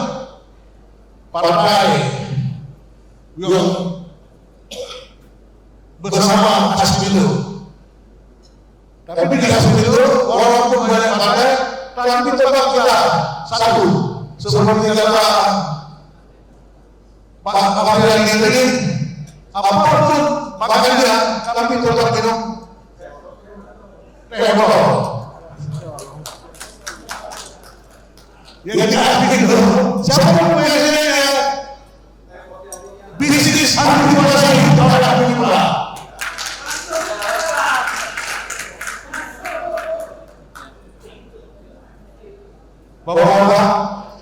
partai yang bersama aspek itu. Tapi di aspek itu walaupun banyak partai, tapi tetap kita satu. Seperti kata Pak Kapolri yang tadi, apapun makannya, tapi tetap minum teh botol. Jadi artinya itu, siapapun presidennya, bisnis harus dikuasai oleh ahli pula. Bapak-bapak,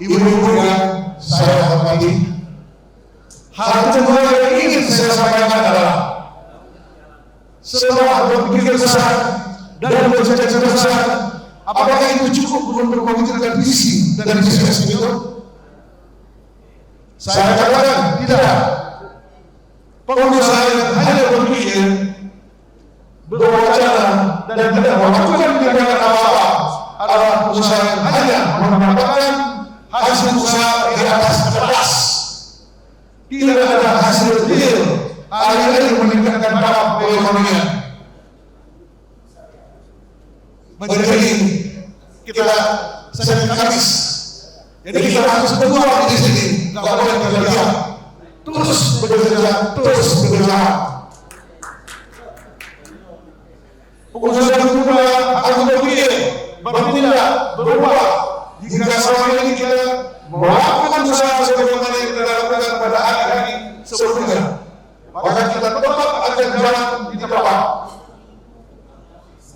ibu-ibu yang saya hormati, hal kedua yang ingin saya sampaikan adalah setelah berpikir besar dan bercita-cita besar, apakah itu cukup untuk mewujudkan visi dan misi itu? Saya katakan tidak. Pengusaha yang hanya berpikir, berwacana dan tidak melakukan tindakan apa-apa adalah usaha yang hanya mendapatkan hasil usaha di atas kertas. Tidak ada hasil real, alih-alih meningkatkan taraf perekonomian. Menjadi kita sering habis. Jadi kita harus berjuang di sini, nggak boleh kerja. Terus bekerja, terus bekerja. Pengusaha juga harus berpikir, bertindak, berubah. Jika selama ini kita melakukan usaha sebagaimana yang kita lakukan pada hari-hari sebelumnya, maka kita tetap akan jalan di tempat.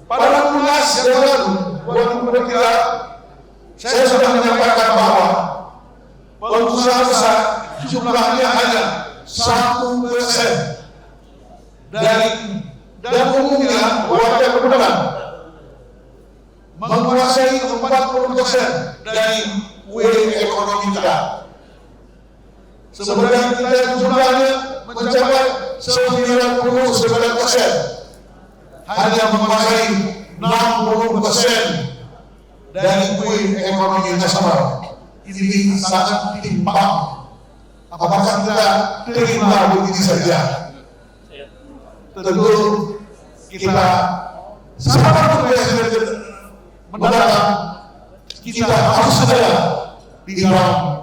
Pada 16 Januari 2023, saya sudah menyampaikan bahwa pengusaha besar jumlahnya hanya 1% dan umumnya warga kebenaran menguasai 40% dari ekonomi kita. Sebenarnya kita jumlahnya mencapai 99%, hanya menguasai 60% dari ekonomi nasional. Ini sangat timpang. Apakah kita terima begini saja? Tentu kita sangat presiden mendatang, kita harus ada di dalam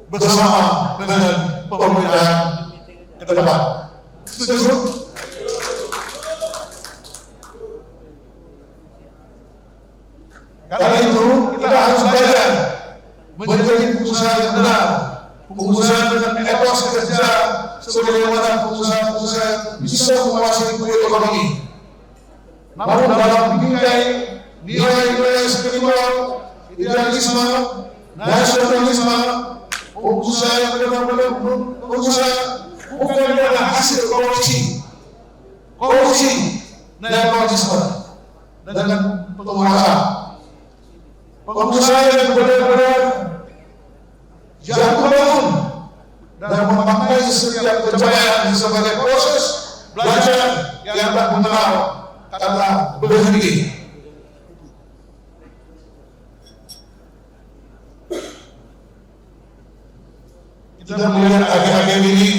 bersama dengan pemerintahan ke depan. Setuju? Karena itu kita harus belajar menjadi pengusaha yang benar, pengusaha dengan etos kerja, sebagaimana pengusaha bisa menguasai ekonomi. Namun dalam bingkai nilai-nilai spiritual, idealisme, nasionalisme, pengusaha yang benar-benar pengusaha bukan adalah hasil korupsi, nepotisme, dan penguasa. Pengusaha yang benar-benar jatuh bangun dan setiap pencapaian sebagai proses belajar yang tak mengenal kata berhenti. Kita melihat akhir-akhir ini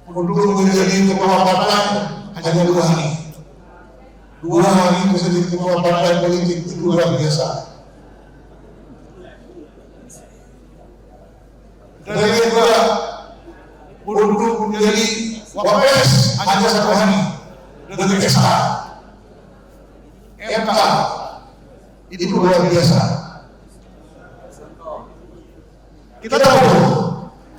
untuk menjadi ketua partai hanya 2 hari. 2 hari menjadi ketua partai politik itu luar biasa. Dan yang kedua, untuk menjadi wapres hanya 1 hari dengan SK, MK, itu luar biasa. Kita tahu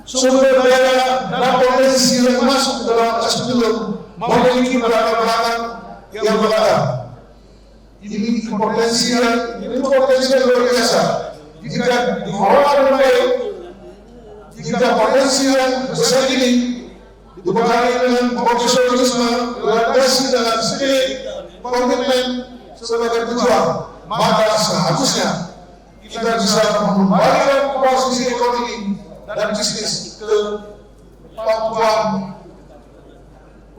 sumber daya dan potensi yang masuk dalam Asbidul memiliki latar belakang yang beragam. Ini potensi yang luar biasa. Jika dikelola dengan baik, jika potensi yang besar ini dibekali dengan profesionalisme, realisasi dan spirit komitmen sebagai pejuang, maka seharusnya kita bisa mengembalikan posisi ekonomi dan bisnis ke kemampuan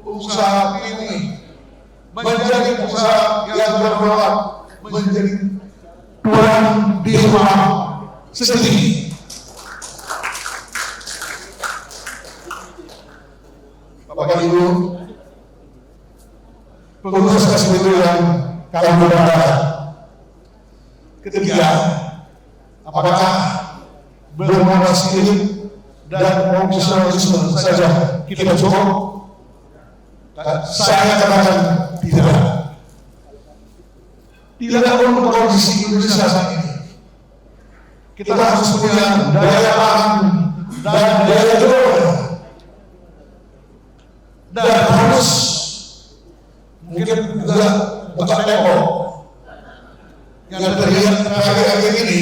usaha ini menjadi usaha yang bergerak menjadi tuan di rumah sendiri. Bapak Ibu, pengurus Asbidul yang kami banggakan. Ketiga, apakah bermodal spirit dan profesionalisme saja kita cukup? Saya katakan tidak. Tidak untuk kondisi Indonesia saat ini. Kita harus punya daya tahan dan daya juang, dan harus mungkin juga buka tembok yang terlihat akhir-akhir ini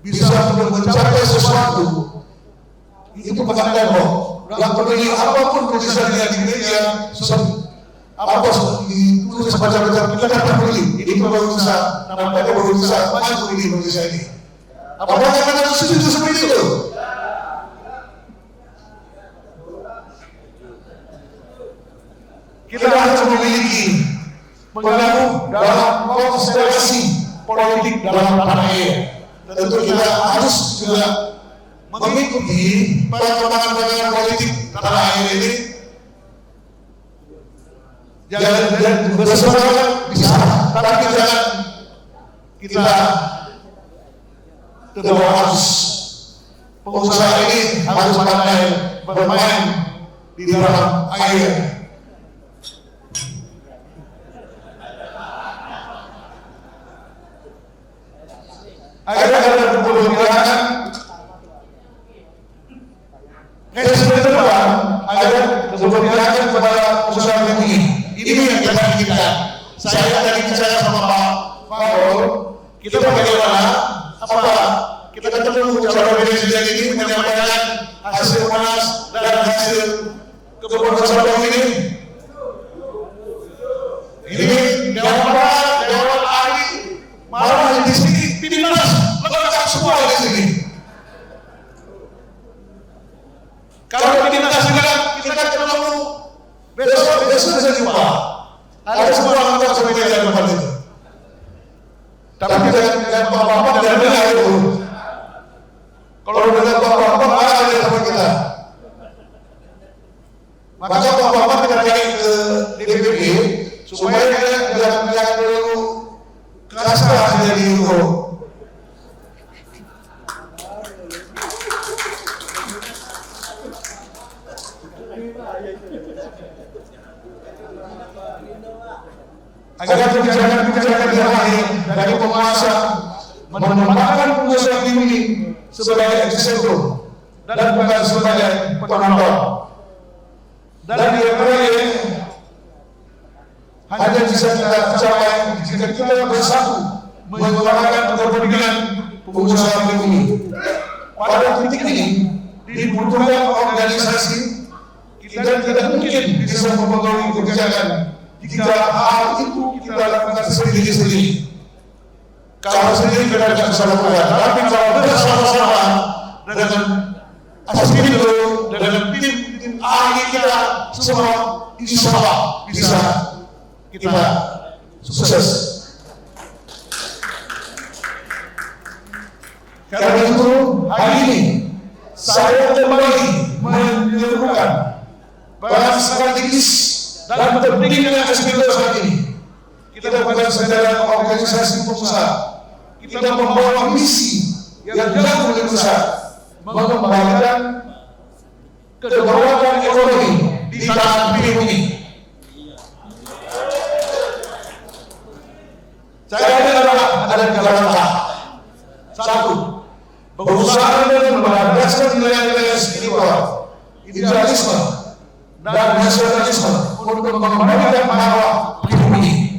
bisa mencapai sesuatu. Itu bukan tembok. Yang peduli apapun tulisannya di media, apa ditulis macam-macam, kita tidak peduli. Itu baru bisa, namanya baru bisa maju di Indonesia ini. Apakah kita harus setuju seperti itu? Kita harus memiliki pengaruh dalam konstelasi politik dalam tanah air. Tentu kita harus juga mengikuti perkembangan politik tanah air ini. Jangan bersemangat bisa, tapi jangan kita terbawa arus. Pengusaha ini harus pandai bermain di dalam air. Agar diperkirakan presiden depan, agar diperkirakan kepada usaha ini. Ini yang kita inginkan. Saya tadi bicara sama Pak Paul, kita bagaimana? Apa kita ketemu calon presiden ini menyampaikan hasil munas dan hasil keputusan ini? Ini Dewan ahli malah di sini timnas lengkap semua di sini. Kalau timnas kita ketemu besok bisa jumpa. Ada semua anggota semuanya yang depan itu. Tapi dengan bapak-bapak dan dengar itu. Kalau dengan bapak-bapak mana ada teman kita? Maka bapak-bapak kita naik ke DPP supaya kita jangan dulu kasar jadi itu. Agar kebijakan-kebijakan yang lain dari penguasa menempatkan pengusaha ini sebagai eksekutor dan bukan sebagai penonton. Dan yang lain hanya bisa kita capai jika kita bersatu menyuarakan kepentingan pengusaha ini. Pada titik ini dibutuhkan organisasi. Kita tidak mungkin bisa mempengaruhi kebijakan jika hal itu kita lakukan sendiri-sendiri. Kalau sendiri kita tidak bisa lakukan, tapi kalau bersama-sama dengan Aspindo, dengan tim ahli kita semua, insya Allah bisa kita sukses. Karena itu hari ini saya kembali menyerukan bahwa strategis dan pentingnya Aspindo saat ini. Kita bukan sekedar organisasi pengusaha, kita membawa misi yang jauh lebih besar, mengembalikan kedaulatan ekonomi di tanah pribumi. Saya adalah ada 3 langkah. 1. Berusaha dengan melandaskan nilai-nilai spiritual, idealisme, dan nasionalisme untuk mengembalikan marwah pribumi.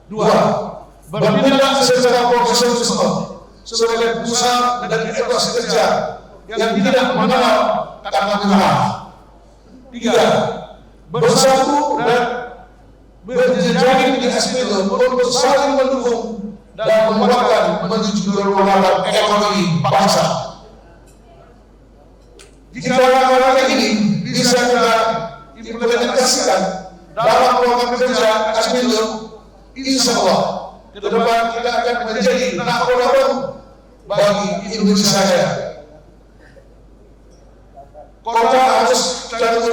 2. Bertindak secara profesionalisme sebagai pusat dan etos kerja yang tidak mengenal kata menyerah. 3. Bersatu dan berjejaring di Aspindo untuk saling mendukung dan menguatkan menuju kedaulatan ekonomi bangsa. Jika langkah-langkah ini bisa kita implementasikan dalam program kerja Aspindo, insya Allah ke depan kita akan menjadi nakoda baru bagi Indonesia Raya. Kota harus catat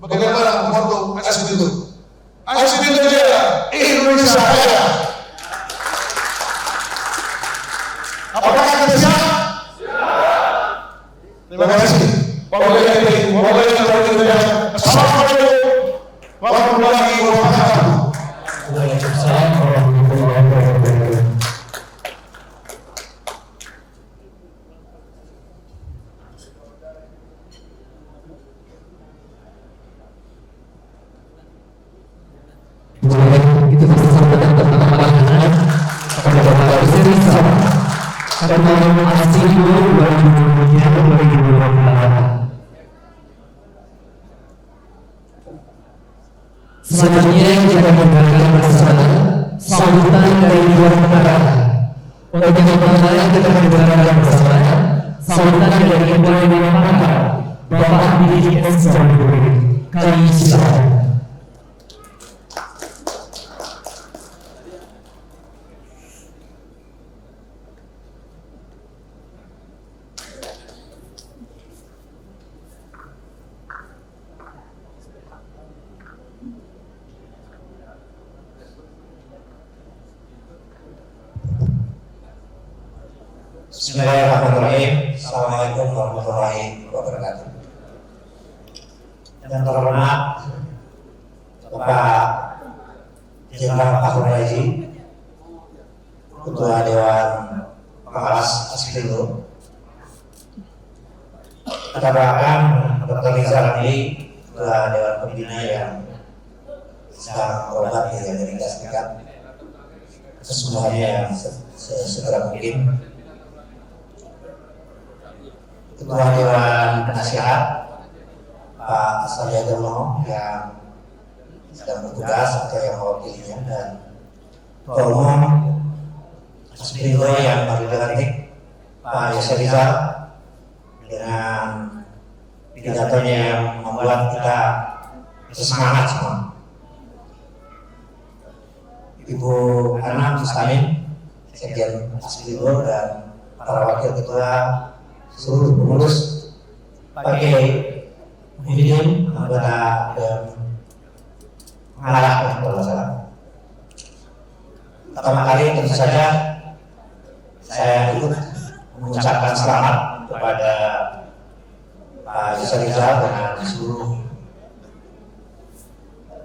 bagaimana moto Aspindo. Aspindo Jaya, Indonesia Raya. Apakah kita siap? Terima kasih. Assalamualaikum warahmatullahi wabarakatuh. Waalaikumsalam warahmatullahi wabarakatuh. Itu disampaikan pertama kepada Bapak Presiden karena Aspindo 2023-2024. Selanjutnya kita mendengarkan bersama sambutan dari luar negara. Untuk yang pertama kita mendengarkan bersama sambutan dari Ketua Dewan Pakar Bapak Billy S. Jamhuri. Kami silakan. Bismillahirrahmanirrahim. Assalamualaikum warahmatullahi wabarakatuh. Yang terhormat Bapak Jenderal Fahrul Razi, Ketua Dewan Pengawas Aspindo, rekan Dr. Rizal Ramli, Ketua Dewan Pembina yang sedang berobat di Amerika Serikat, kesemuanya yang segera mungkin, Ketua Dewan Penasihat Pak Sandiaga Uno yang sedang bertugas atau yang mewakilinya, dan Ketua Umum Aspindo yang baru dilantik Pak Yose Rizal dengan pidatonya yang membuat kita semangat semua. Ibu Ana Mustamin, Sekjen Aspindo, dan para wakil ketua, seluruh pengurus, Pak Kiai Muhyiddin, anggota dan pengarah kalau salah. Pertama kali tentu saja saya ikut mengucapkan selamat kepada Pak Yose Rizal dengan seluruh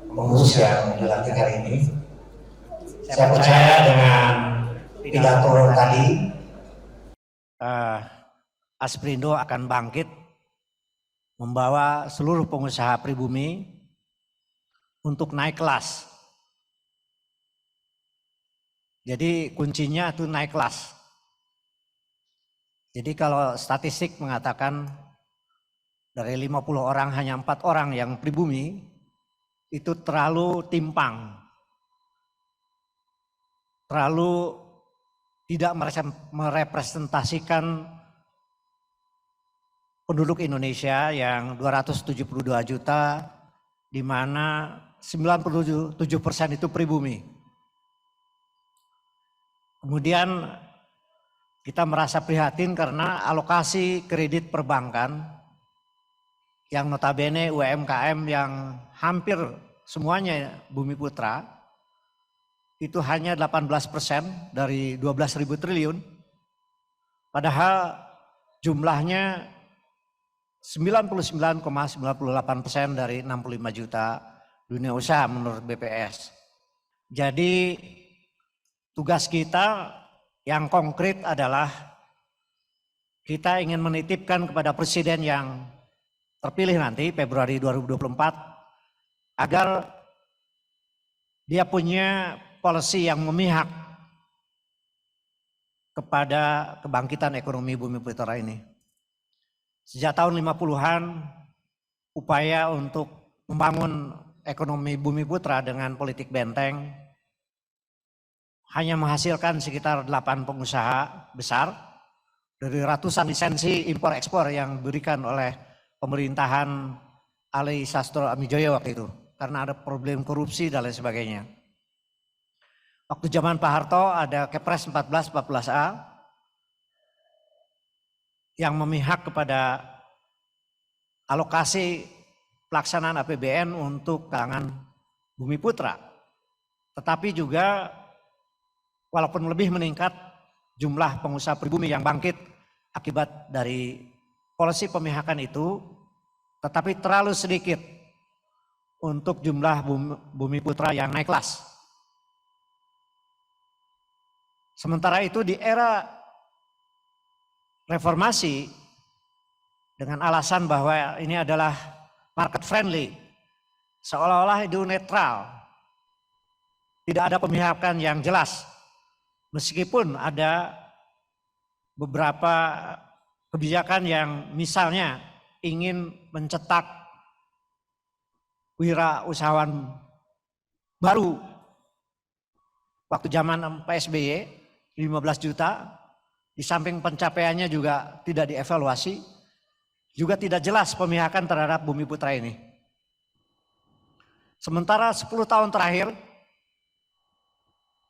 pengurus yang dilantik hari ini. Saya percaya dengan pidato tadi Aspindo akan bangkit membawa seluruh pengusaha pribumi untuk naik kelas. Jadi kuncinya itu naik kelas. Jadi kalau statistik mengatakan dari 50 orang hanya 4 orang yang pribumi, itu terlalu timpang. Terlalu tidak merepresentasikan penduduk Indonesia yang 272 juta, di mana 97% itu pribumi. Kemudian kita merasa prihatin karena alokasi kredit perbankan yang notabene UMKM yang hampir semuanya Bumi Putra itu hanya 18% dari 12.000 triliun. Padahal jumlahnya 99,98% dari 65 juta dunia usaha menurut BPS. Jadi tugas kita yang konkret adalah kita ingin menitipkan kepada Presiden yang terpilih nanti Februari 2024 agar dia punya policy yang memihak kepada kebangkitan ekonomi Bumi Putra ini. Sejak tahun 50-an upaya untuk membangun ekonomi Bumi Putra dengan politik benteng hanya menghasilkan sekitar 8 pengusaha besar dari ratusan lisensi impor-ekspor yang diberikan oleh pemerintahan Ali Sastro Amijoyo waktu itu karena ada problem korupsi dan lain sebagainya. Waktu zaman Pak Harto ada Kepres 1414A yang memihak kepada alokasi pelaksanaan APBN untuk kalangan Bumi Putra. Tetapi juga walaupun lebih meningkat jumlah pengusaha pribumi yang bangkit akibat dari polisi pemihakan itu, tetapi terlalu sedikit untuk jumlah Bumi Putra yang naik kelas. Sementara itu di era reformasi dengan alasan bahwa ini adalah market friendly, seolah-olah itu netral, tidak ada pemihakan yang jelas. Meskipun ada beberapa kebijakan yang misalnya ingin mencetak wirausahawan baru waktu zaman PSBY 15 juta, di samping pencapaiannya juga tidak dievaluasi, juga tidak jelas pemihakan terhadap Bumi Putra ini. Sementara 10 tahun terakhir,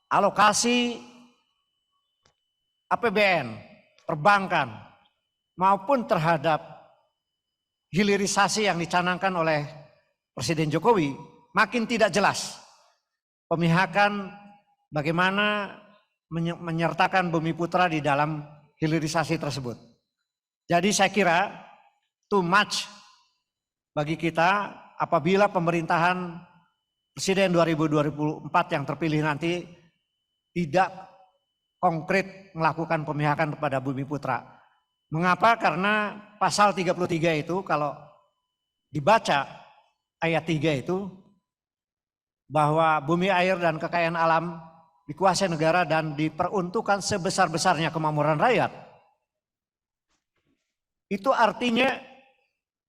alokasi APBN, perbankan, maupun terhadap hilirisasi yang dicanangkan oleh Presiden Jokowi, makin tidak jelas pemihakan bagaimana menyertakan Bumi Putra di dalam hilirisasi tersebut. Jadi saya kira too much bagi kita apabila pemerintahan Presiden 2024 yang terpilih nanti tidak konkret melakukan pemihakan kepada Bumi Putra. Mengapa? Karena pasal 33 itu kalau dibaca ayat 3 itu bahwa bumi, air, dan kekayaan alam dikuasai negara dan diperuntukkan sebesar-besarnya kemakmuran rakyat. Itu artinya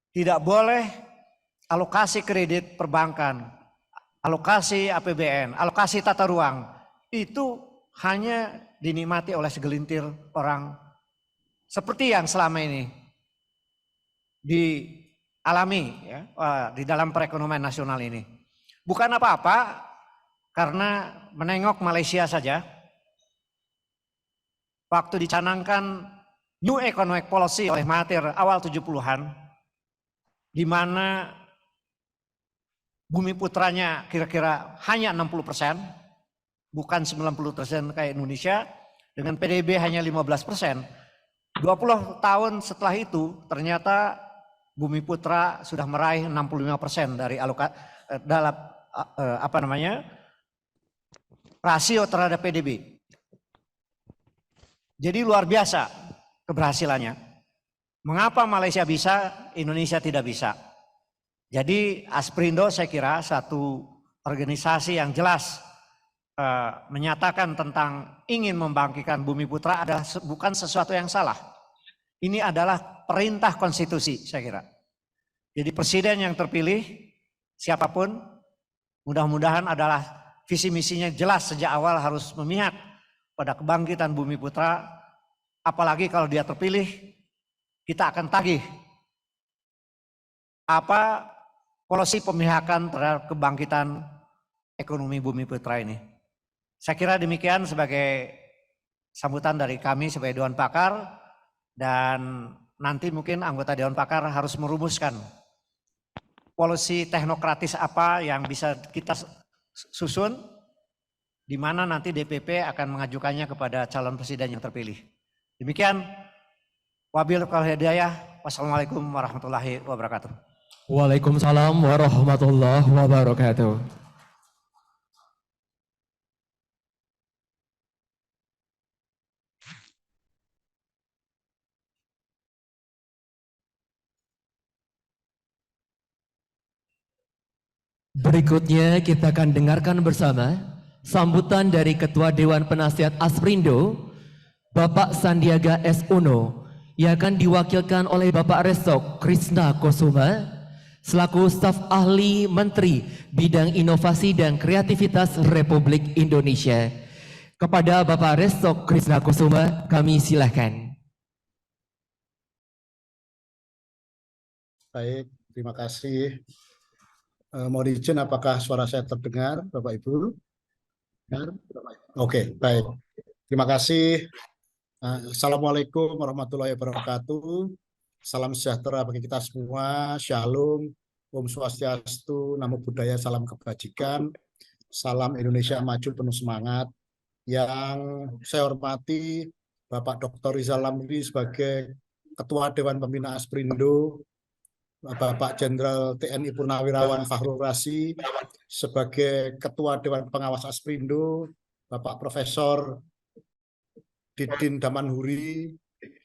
tidak boleh alokasi kredit perbankan, alokasi APBN, alokasi tata ruang itu hanya dinikmati oleh segelintir orang seperti yang selama ini dialami ya, di dalam perekonomian nasional ini. Bukan apa-apa karena menengok Malaysia saja, waktu dicanangkan New Economic Policy oleh Mahathir awal 70-an, di mana Bumi Putranya kira-kira hanya 60%, bukan 90% kayak Indonesia, dengan PDB hanya 15%. 20 tahun setelah itu ternyata Bumi Putra sudah meraih 65% dari dalam rasio terhadap PDB. Jadi luar biasa keberhasilannya. Mengapa Malaysia bisa, Indonesia tidak bisa? Jadi Asperindo saya kira satu organisasi yang jelas menyatakan tentang ingin membangkitkan Bumi Putra adalah bukan sesuatu yang salah. Ini adalah perintah konstitusi saya kira. Jadi presiden yang terpilih siapapun mudah-mudahan adalah visi misinya jelas sejak awal harus memihak pada kebangkitan Bumi Putra. Apalagi kalau dia terpilih, kita akan tagih apa polisi pemihakan terhadap kebangkitan ekonomi Bumi Putra ini. Saya kira demikian sebagai sambutan dari kami sebagai Dewan Pakar, dan nanti mungkin anggota Dewan Pakar harus merumuskan polisi teknokratis apa yang bisa kita susun, di mana nanti DPP akan mengajukannya kepada calon presiden yang terpilih. Demikian, wabillahi hidayah. Wassalamualaikum warahmatullahi wabarakatuh. Waalaikumsalam warahmatullahi wabarakatuh. Berikutnya kita akan dengarkan bersama sambutan dari Ketua Dewan Penasihat Asperindo, Bapak Sandiaga S. Uno, yang akan diwakilkan oleh Bapak Resto Krisna Kusuma selaku staf ahli Menteri Bidang Inovasi dan Kreativitas Republik Indonesia. Kepada Bapak Resto Krisna Kusuma kami silahkan. Baik, terima kasih. Mohon izin, apakah suara saya terdengar, Bapak Ibu? Oke, baik. Terima kasih. Assalamualaikum warahmatullahi wabarakatuh. Salam sejahtera bagi kita semua. Shalom, Om Swastiastu, Namo Buddhaya, salam kebajikan. Salam Indonesia maju penuh semangat. Yang saya hormati Bapak Dr. Rizal Ramli sebagai Ketua Dewan Pembina Asperindo, Bapak Jenderal TNI Purnawirawan Fakhrul Razi sebagai Ketua Dewan Pengawas Asperindo, Bapak Profesor Didin Damanhuri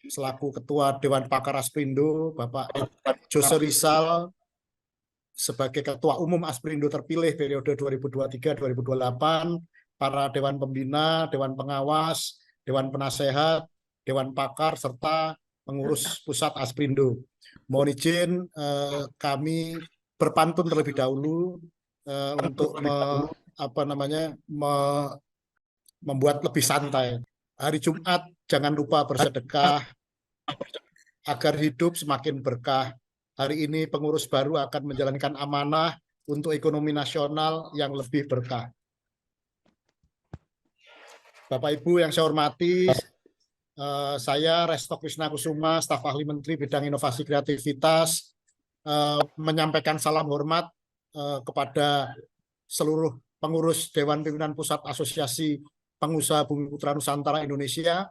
selaku Ketua Dewan Pakar Asperindo, Bapak Jose Rizal sebagai Ketua Umum Asperindo terpilih periode 2023-2028, para Dewan Pembina, Dewan Pengawas, Dewan Penasehat, Dewan Pakar, serta pengurus pusat Asperindo. Mohon izin kami berpantun terlebih dahulu untuk membuat lebih santai. Hari Jumat jangan lupa bersedekah agar hidup semakin berkah. Hari ini pengurus baru akan menjalankan amanah untuk ekonomi nasional yang lebih berkah. Bapak Ibu yang saya hormati, saya Resto Krisna Kusuma, staf ahli Menteri Bidang Inovasi Kreativitas, menyampaikan salam hormat kepada seluruh pengurus Dewan Pimpinan Pusat Asosiasi Pengusaha Bumi Putra Nusantara Indonesia,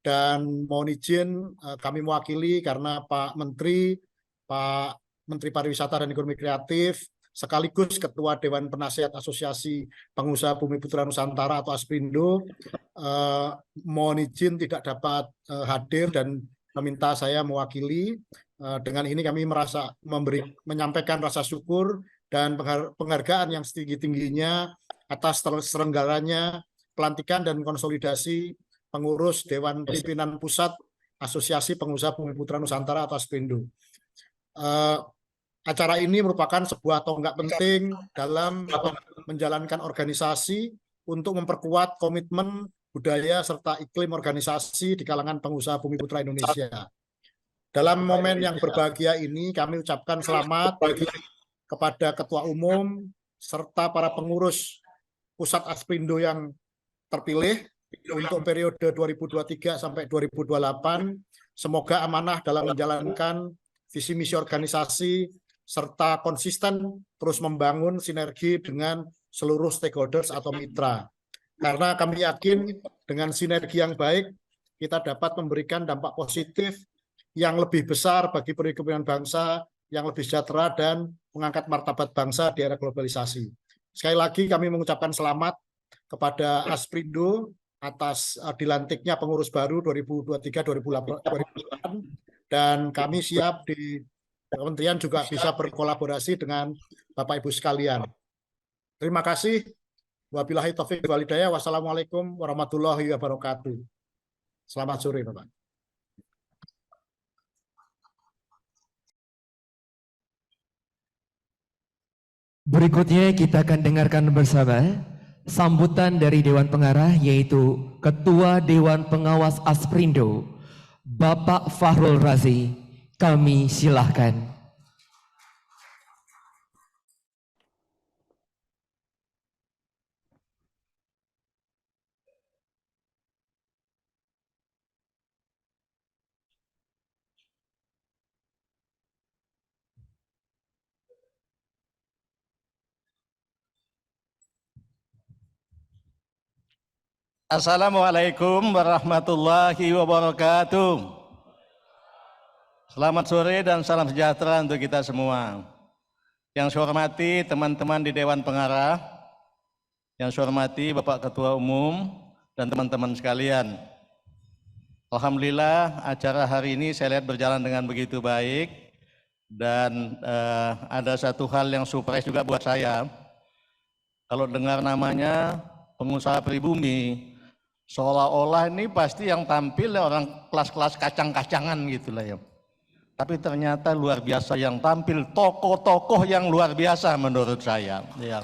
dan mohon izin kami mewakili karena Pak Menteri Pariwisata dan Ekonomi Kreatif sekaligus Ketua Dewan Penasihat Asosiasi Pengusaha Bumi Putra Nusantara atau Asperindo, mohon izin tidak dapat hadir dan meminta saya mewakili. Dengan ini kami menyampaikan rasa syukur dan penghargaan yang setinggi-tingginya atas terselenggaranya pelantikan dan konsolidasi pengurus Dewan Pimpinan Pusat Asosiasi Pengusaha Bumi Putra Nusantara atau Asperindo. Acara ini merupakan sebuah tonggak penting dalam menjalankan organisasi untuk memperkuat komitmen budaya serta iklim organisasi di kalangan pengusaha Bumi Putra Indonesia. Dalam momen yang berbahagia ini, kami ucapkan selamat kepada Ketua Umum serta para pengurus Pusat Asperindo yang terpilih untuk periode 2023 sampai 2028. Semoga amanah dalam menjalankan visi misi organisasi serta konsisten terus membangun sinergi dengan seluruh stakeholders atau mitra. Karena kami yakin dengan sinergi yang baik, kita dapat memberikan dampak positif yang lebih besar bagi perekonomian bangsa, yang lebih sejahtera dan mengangkat martabat bangsa di era globalisasi. Sekali lagi kami mengucapkan selamat kepada Asperindo atas dilantiknya pengurus baru 2023-2028, dan kami siap di Kementerian juga bisa berkolaborasi dengan Bapak Ibu sekalian. Terima kasih. Wabillahi taufiq wal hidayah. Wassalamualaikum warahmatullahi wabarakatuh. Selamat sore, Bapak. Berikutnya kita akan dengarkan bersama sambutan dari Dewan Pengarah, yaitu Ketua Dewan Pengawas Asperindo, Bapak Fakhrul Razi. Kami silahkan. Assalamualaikum warahmatullahi wabarakatuh. Selamat sore dan salam sejahtera untuk kita semua. Yang saya hormati teman-teman di Dewan Pengarah, yang saya hormati Bapak Ketua Umum dan teman-teman sekalian. Alhamdulillah acara hari ini saya lihat berjalan dengan begitu baik dan ada satu hal yang surprise juga buat saya. Kalau dengar namanya pengusaha pribumi, seolah-olah ini pasti yang tampil orang kelas-kelas kacang-kacangan gitu lah ya. Tapi ternyata luar biasa yang tampil tokoh-tokoh yang luar biasa menurut saya. Ya.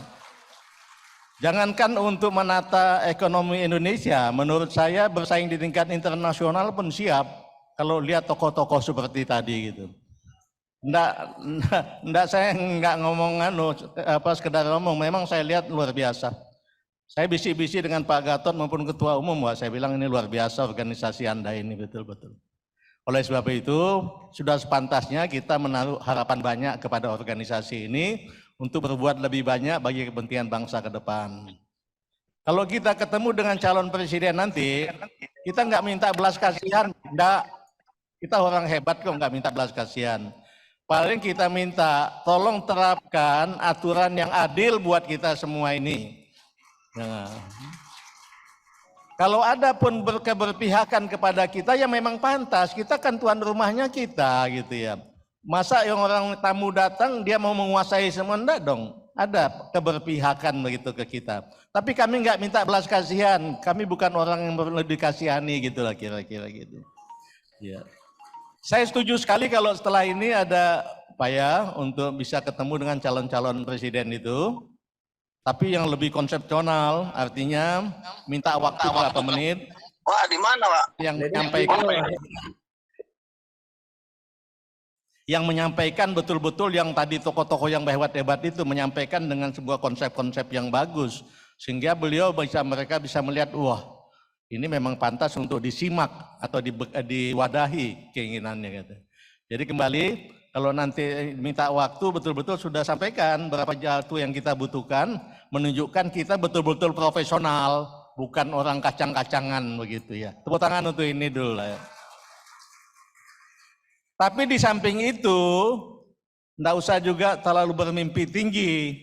Jangankan untuk menata ekonomi Indonesia, menurut saya bersaing di tingkat internasional pun siap kalau lihat tokoh-tokoh seperti tadi gitu. Nggak saya nggak ngomong sekedar ngomong, memang saya lihat luar biasa. Saya bisik-bisik dengan Pak Gatot maupun Ketua Umum, wah saya bilang ini luar biasa organisasi Anda ini betul-betul. Oleh sebab itu sudah sepantasnya kita menaruh harapan banyak kepada organisasi ini untuk berbuat lebih banyak bagi kepentingan bangsa ke depan. Kalau kita ketemu dengan calon presiden nanti, kita nggak minta belas kasihan, enggak. Kita orang hebat kok nggak minta belas kasihan. Paling kita minta tolong terapkan aturan yang adil buat kita semua ini. Nah, kalau ada pun keberpihakan kepada kita yang memang pantas, kita kan tuan rumahnya kita gitu ya. Masa yang orang tamu datang dia mau menguasai semua, enggak dong. Ada keberpihakan begitu ke kita. Tapi kami nggak minta belas kasihan, kami bukan orang yang lebih dikasihani gitu lah kira-kira gitu. Ya. Saya setuju sekali kalau setelah ini ada upaya untuk bisa ketemu dengan calon-calon presiden itu. Tapi yang lebih konsepsional, artinya minta waktu berapa menit. Wah, di mana, Pak? Yang menyampaikan betul-betul yang tadi tokoh-tokoh yang hebat-hebat itu menyampaikan dengan sebuah konsep-konsep yang bagus. Sehingga mereka bisa melihat, wah ini memang pantas untuk disimak atau diwadahi keinginannya. Gitu. Jadi kembali, kalau nanti minta waktu betul-betul sudah sampaikan berapa jatuh yang kita butuhkan, menunjukkan kita betul-betul profesional, bukan orang kacang-kacangan begitu ya. Tepuk tangan untuk ini dulu lah ya. Tapi di samping itu, enggak usah juga terlalu bermimpi tinggi.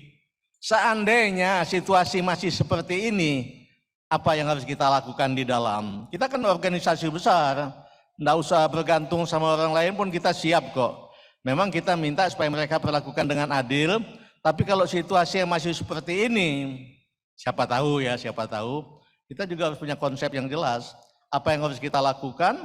Seandainya situasi masih seperti ini, apa yang harus kita lakukan di dalam? Kita kan organisasi besar, enggak usah bergantung sama orang lain pun kita siap kok. Memang kita minta supaya mereka perlakukan dengan adil, tapi kalau situasi yang masih seperti ini, siapa tahu, kita juga harus punya konsep yang jelas, apa yang harus kita lakukan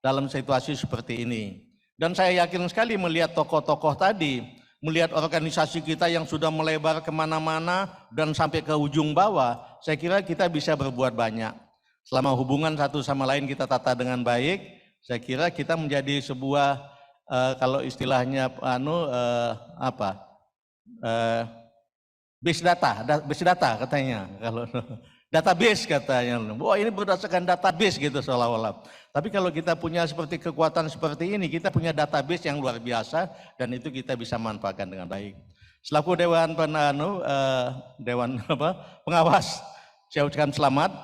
dalam situasi seperti ini. Dan saya yakin sekali melihat tokoh-tokoh tadi, melihat organisasi kita yang sudah melebar kemana-mana dan sampai ke ujung bawah, saya kira kita bisa berbuat banyak. Selama hubungan satu sama lain kita tata dengan baik, saya kira kita menjadi sebuah kalau istilahnya base data katanya, kalau database katanya. Wah ini berdasarkan database gitu seolah-olah. Tapi kalau kita punya seperti kekuatan seperti ini, kita punya database yang luar biasa dan itu kita bisa manfaatkan dengan baik. Selaku dewan pengawas, saya ucapkan selamat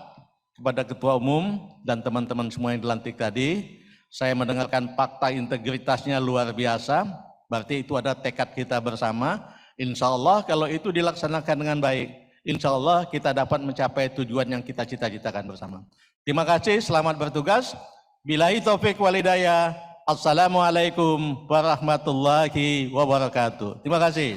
kepada Ketua Umum dan teman-teman semua yang dilantik tadi. Saya mendengarkan fakta integritasnya luar biasa, berarti itu ada tekad kita bersama. Insya Allah kalau itu dilaksanakan dengan baik, insya Allah kita dapat mencapai tujuan yang kita cita-citakan bersama. Terima kasih, selamat bertugas. Billahi taufik wal hidayah. Assalamualaikum warahmatullahi wabarakatuh. Terima kasih.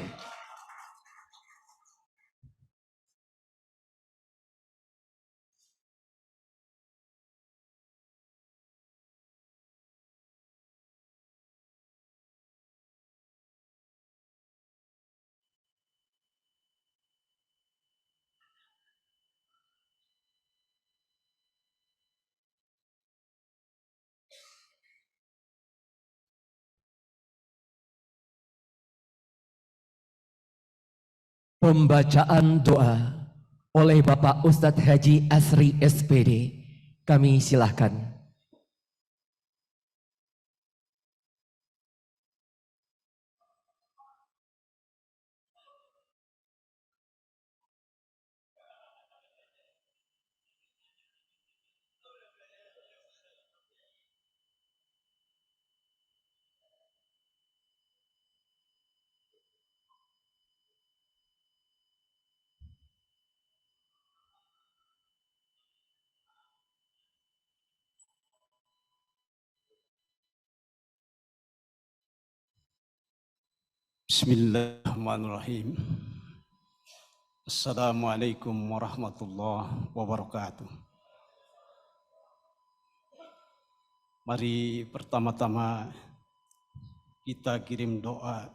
Pembacaan doa oleh Bapak Ustadz Haji Asri SPD. Kami silahkan. Bismillahirrahmanirrahim. Assalamualaikum warahmatullahi wabarakatuh. Mari pertama-tama kita kirim doa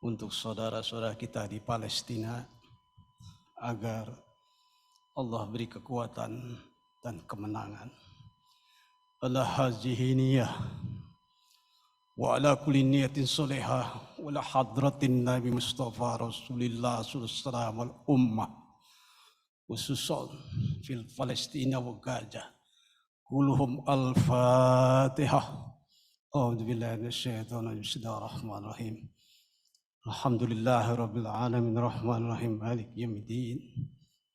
untuk saudara-saudara kita di Palestina agar Allah beri kekuatan dan kemenangan. Ala hazihi niyah wa ala kulli niyatin solehah wa ala hadratin Nabi Mustafa Rasulillah sallallahu wal ummah khususan fil Palestina wa Gaza. Kulluhum al-Fatihah. A'udzu billahi minasyaitonir rajim. Bismillahirrahmanirrahim. Alhamdulillahi rabbil alamin arrahmanir rahim maliki yaumiddin.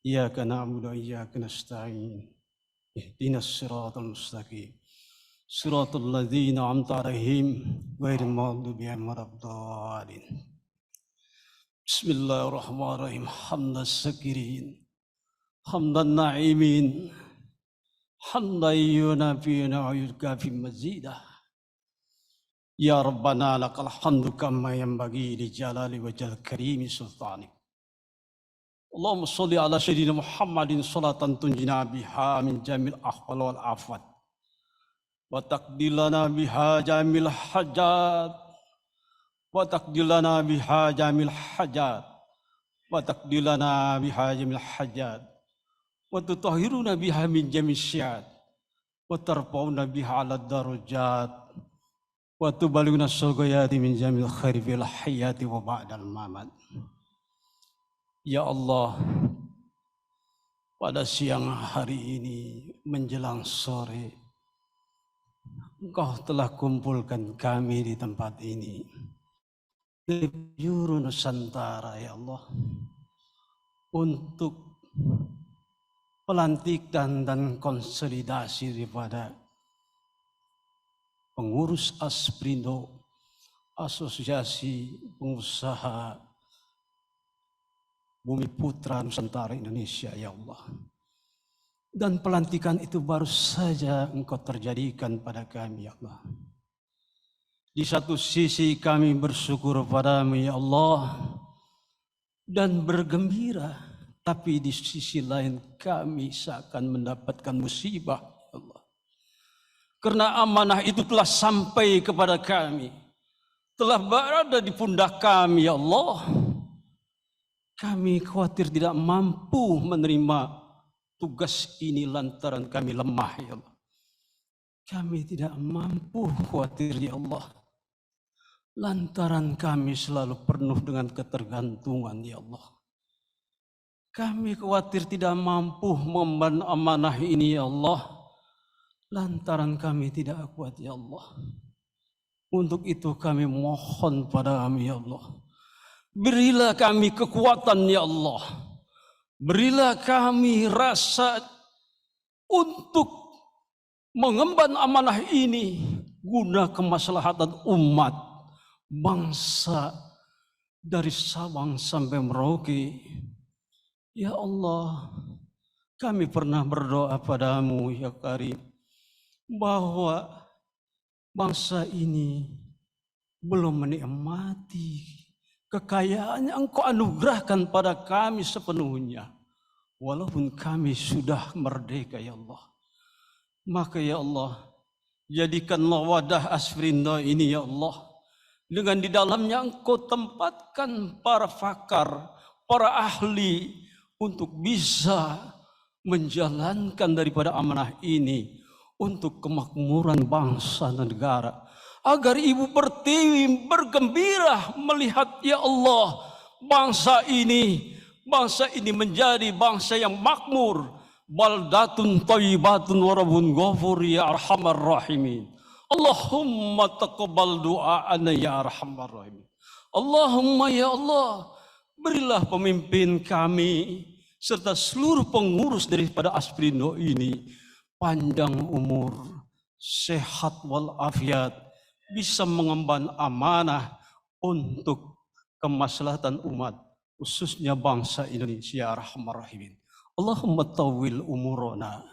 Iyyaka na'budu wa iyyaka nasta'in. Ihdinas siratal mustaqim. Siratal ladzina an'amta 'alaihim ghairil maghdubi 'alaihim waladdallin. Bismillahirrahmanirrahim. Hamdas sakirin. Hamdan na'imin. Hamdan yunafi'una wa yukafi mazidah. Ya Rabbana lakal hamdu kama yanbaghi li jalali wajhil karimi sultanik. Allahumma sholli ala sayyidina Muhammadin salatan tunjina biha min jamil ahwal wal afat. Wa taqdilana biha jamil hajat. Wa taqdilana biha jamil hajat. Wa taqdilana biha jamil hajat. Wa tutahhiruna biha min jamil syiat. Wa tarfa'una biha ala darajat. Wa tubaliguna syurgayati min jamil khairi fil hayati wa ba'dal mamat. Ya Allah, pada siang hari ini menjelang sore, Engkau telah kumpulkan kami di tempat ini dari penjuru Nusantara, ya Allah, untuk pelantikan dan konsolidasi daripada pengurus Asprindo, Asosiasi Pengusaha Bumi Putra Nusantara Indonesia, ya Allah. Dan pelantikan itu baru saja Engkau terjadikan pada kami, ya Allah. Di satu sisi kami bersyukur padamu, ya Allah, dan bergembira. Tapi di sisi lain kami seakan mendapatkan musibah, ya Allah. Karena amanah itu telah sampai kepada kami, telah berada di pundak kami, ya Allah. Kami khawatir tidak mampu menerima tugas ini lantaran kami lemah, ya Allah. Kami tidak mampu, khawatir, ya Allah, lantaran kami selalu penuh dengan ketergantungan, ya Allah. Kami khawatir tidak mampu mengemban amanah ini, ya Allah, lantaran kami tidak kuat, ya Allah. Untuk itu kami mohon padamu, ya Allah, berilah kami kekuatan, ya Allah. Berilah kami rasa untuk mengemban amanah ini guna kemaslahatan umat, bangsa dari Sabang sampai Merauke. Ya Allah, kami pernah berdoa padamu, ya Karim, bahwa bangsa ini belum menikmati kekayaan yang Engkau anugerahkan pada kami sepenuhnya. Walaupun kami sudah merdeka, ya Allah. Maka ya Allah, jadikanlah wadah Asprindo ini, ya Allah, dengan di dalamnya Engkau tempatkan para pakar, para ahli untuk bisa menjalankan daripada amanah ini untuk kemakmuran bangsa dan negara. Agar Ibu Pertiwi bergembira melihat, ya Allah, bangsa ini menjadi bangsa yang makmur. Baldatun thayyibatun wa rabbun ghafur ya arhamar rahimin. Allahumma taqabbal du'ana ya arhamar rahimin. Allahumma ya Allah, berilah pemimpin kami serta seluruh pengurus daripada Asprindo ini panjang umur, sehat walafiat, bisa mengemban amanah untuk kemaslahatan umat, khususnya bangsa Indonesia, arhamar rahimin. Allahumma tawil umurana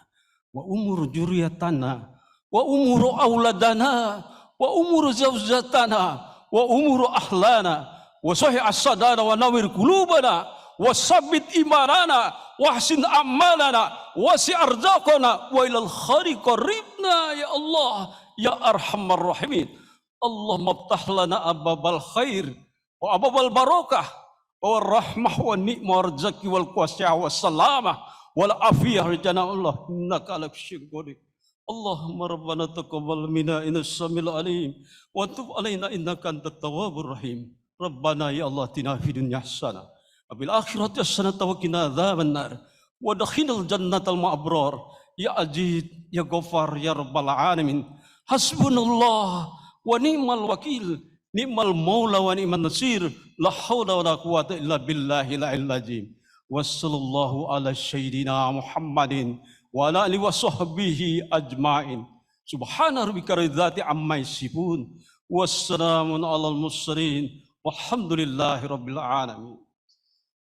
wa umur juriyatana wa umur auladana wa umur zawjatana wa umur ahlana wa sahih as-sadana wa nawir qulubana wa sabbit imanana wa ahsin amalana wa si arzaqana wa ilal khairi qaribna ya Allah ya arhamar rahimin. Allahumma aftah lana ababal khair wa ababal barakah wa rahmah wa ni'mah wa rizki wal kuasya wa salamah wal afiyah jana Allah innaka ala syai'in qadir. Allahumma rabbana taqabbal minna innas samil alim wa tub alaina innaka antat tawwabur rahim. Rabbana ya Allah atina fid dunya hasanah wa bil akhirati hasanah wa qina adzabannar wa adkhilnal jannatal ma'abrar ya Aziz ya Ghaffar ya rabbal alamin. Hasbunallah wa ni'mal wakil, ni'mal maula wa ni'man nasir, la haula wa la quwata illa billahil azim. Wassallallahu ala sayyidina Muhammadin wa ala alihi wa sahbihi ajma'in. Subhana rabbika rabbil amma yasifun. Wassalamun alal mursalin. Walhamdulillahi rabbil alamin.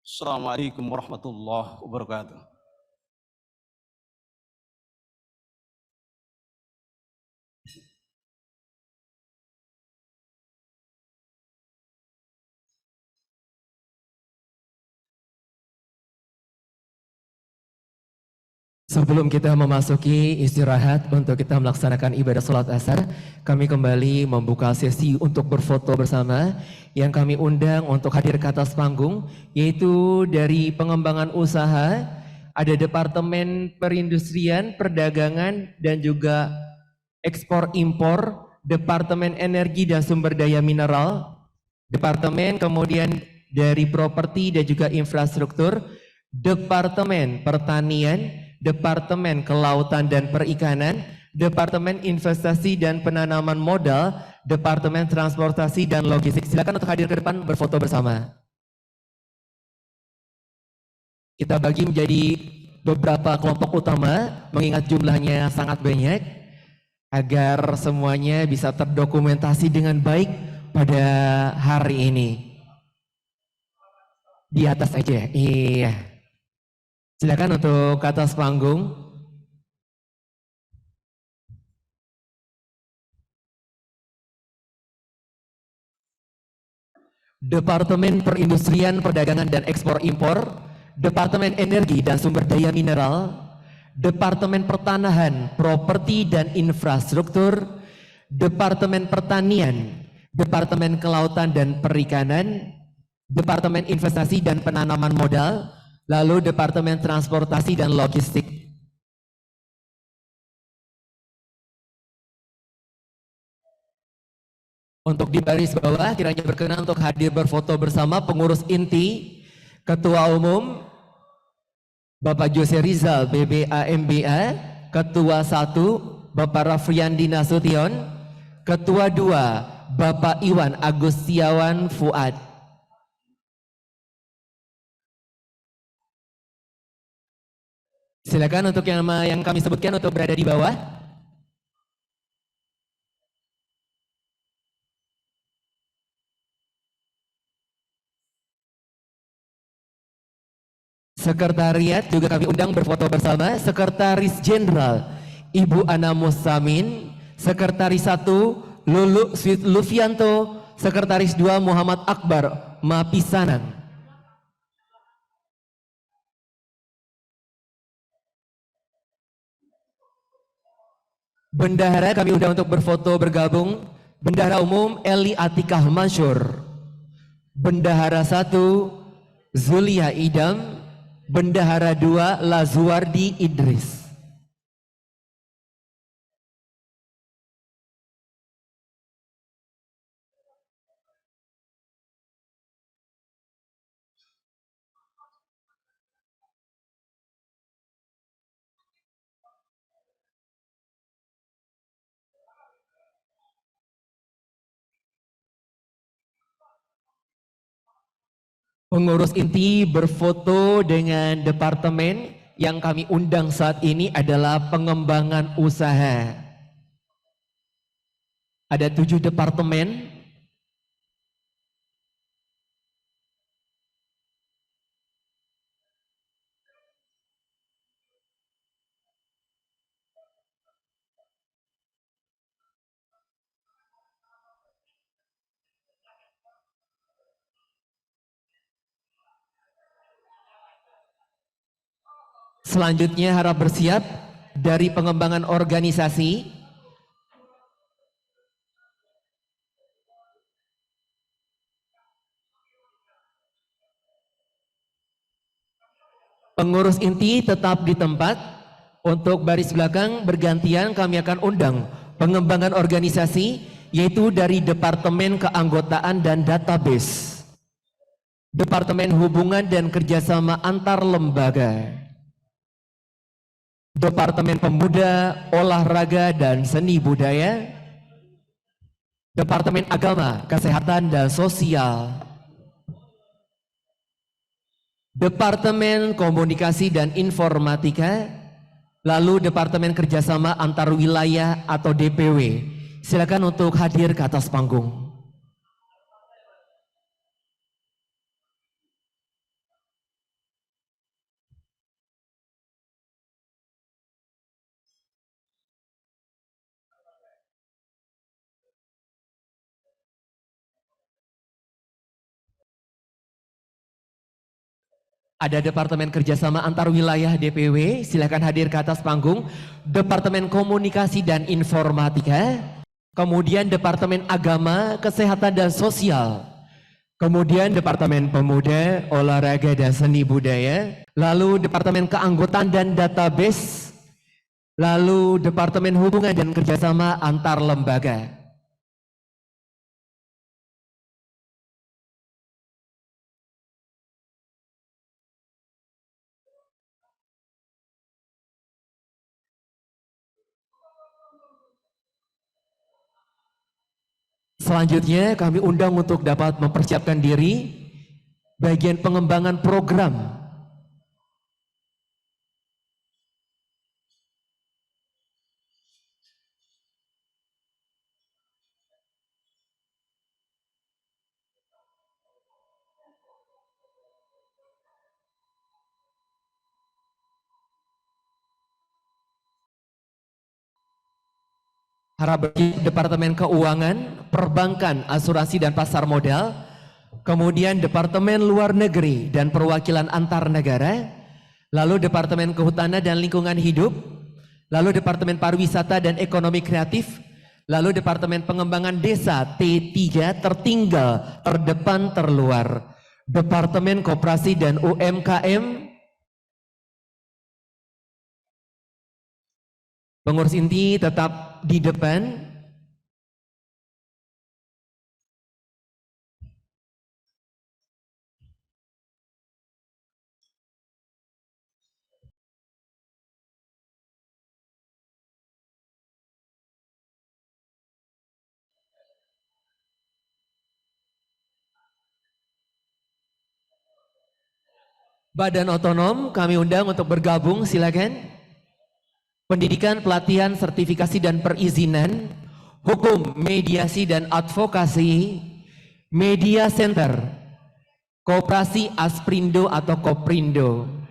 Assalamualaikum warahmatullahi wabarakatuh. Sebelum kita memasuki istirahat untuk kita melaksanakan ibadah sholat asar, kami kembali membuka sesi untuk berfoto bersama yang kami undang untuk hadir ke atas panggung, yaitu dari pengembangan usaha, ada Departemen Perindustrian, Perdagangan, dan juga Ekspor Impor, Departemen Energi dan Sumber Daya Mineral, Departemen kemudian dari Properti dan juga Infrastruktur, Departemen Pertanian, Departemen Kelautan dan Perikanan, Departemen Investasi dan Penanaman Modal, Departemen Transportasi dan Logistik. Silakan untuk hadir ke depan berfoto bersama. Kita bagi menjadi beberapa kelompok utama, mengingat jumlahnya sangat banyak, agar semuanya bisa terdokumentasi dengan baik pada hari ini. Di atas aja, iya. Silakan untuk ke atas panggung. Departemen Perindustrian, Perdagangan dan Ekspor Impor, Departemen Energi dan Sumber Daya Mineral, Departemen Pertanahan, Properti dan Infrastruktur, Departemen Pertanian, Departemen Kelautan dan Perikanan, Departemen Investasi dan Penanaman Modal, lalu Departemen Transportasi dan Logistik. Untuk di baris bawah kiranya berkenan untuk hadir berfoto bersama pengurus inti, Ketua Umum Bapak Jose Rizal BBA MBA, Ketua 1 Bapak Rafriandi Nasution, Ketua 2 Bapak Iwan Agustiawan Fuad. Silakan untuk yang kami sebutkan untuk berada di bawah. Sekretariat juga kami undang berfoto bersama. Sekretaris Jenderal Ibu Ana Musamin, Sekretaris 1 Lulu Lufianto, Sekretaris 2 Muhammad Akbar Mapisanan. Bendahara kami undang untuk berfoto bergabung. Bendahara Umum Eli Atikah Mansur, Bendahara 1 Zulia Idam, Bendahara 2 Lazuardi Idris. Pengurus inti berfoto dengan departemen yang kami undang saat ini adalah pengembangan usaha. Ada 7 departemen. Selanjutnya harap bersiap dari pengembangan organisasi. Pengurus inti tetap di tempat. Untuk baris belakang bergantian kami akan undang pengembangan organisasi, yaitu dari Departemen Keanggotaan dan Database, Departemen Hubungan dan Kerjasama Antar Lembaga, Departemen Pemuda, Olahraga dan Seni Budaya, Departemen Agama, Kesehatan dan Sosial, Departemen Komunikasi dan Informatika, lalu Departemen Kerjasama Antar Wilayah atau DPW. Silakan untuk hadir ke atas panggung. Ada Departemen Kerjasama Antar Wilayah DPW, silakan hadir ke atas panggung. Departemen Komunikasi dan Informatika, kemudian Departemen Agama, Kesehatan dan Sosial, kemudian Departemen Pemuda, Olahraga dan Seni Budaya, lalu Departemen Keanggotaan dan Database, lalu Departemen Hubungan dan Kerjasama Antar Lembaga. Selanjutnya kami undang untuk dapat mempersiapkan diri bagian pengembangan program. Harap Departemen Keuangan, Perbankan, Asuransi dan Pasar Modal, kemudian Departemen Luar Negeri dan Perwakilan Antar Negara, lalu Departemen Kehutanan dan Lingkungan Hidup, lalu Departemen Pariwisata dan Ekonomi Kreatif, lalu Departemen Pengembangan Desa T3 tertinggal, terdepan, terluar, Departemen Koperasi dan UMKM, pengurus inti tetap di depan. Badan otonom kami undang untuk bergabung, silakan. Pendidikan, pelatihan, sertifikasi dan perizinan, hukum, mediasi dan advokasi, media center, koperasi Asprindo atau Koprindo.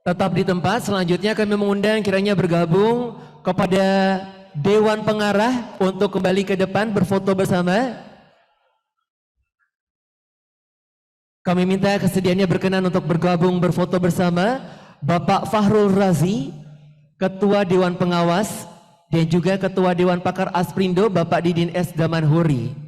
Tetap di tempat. Selanjutnya kami mengundang kiranya bergabung kepada Dewan Pengarah untuk kembali ke depan berfoto bersama. Kami minta kesediaannya berkenan untuk bergabung berfoto bersama Bapak Fahrul Razi, Ketua Dewan Pengawas, dan juga Ketua Dewan Pakar Asprindo Bapak Didin S. Damanhuri.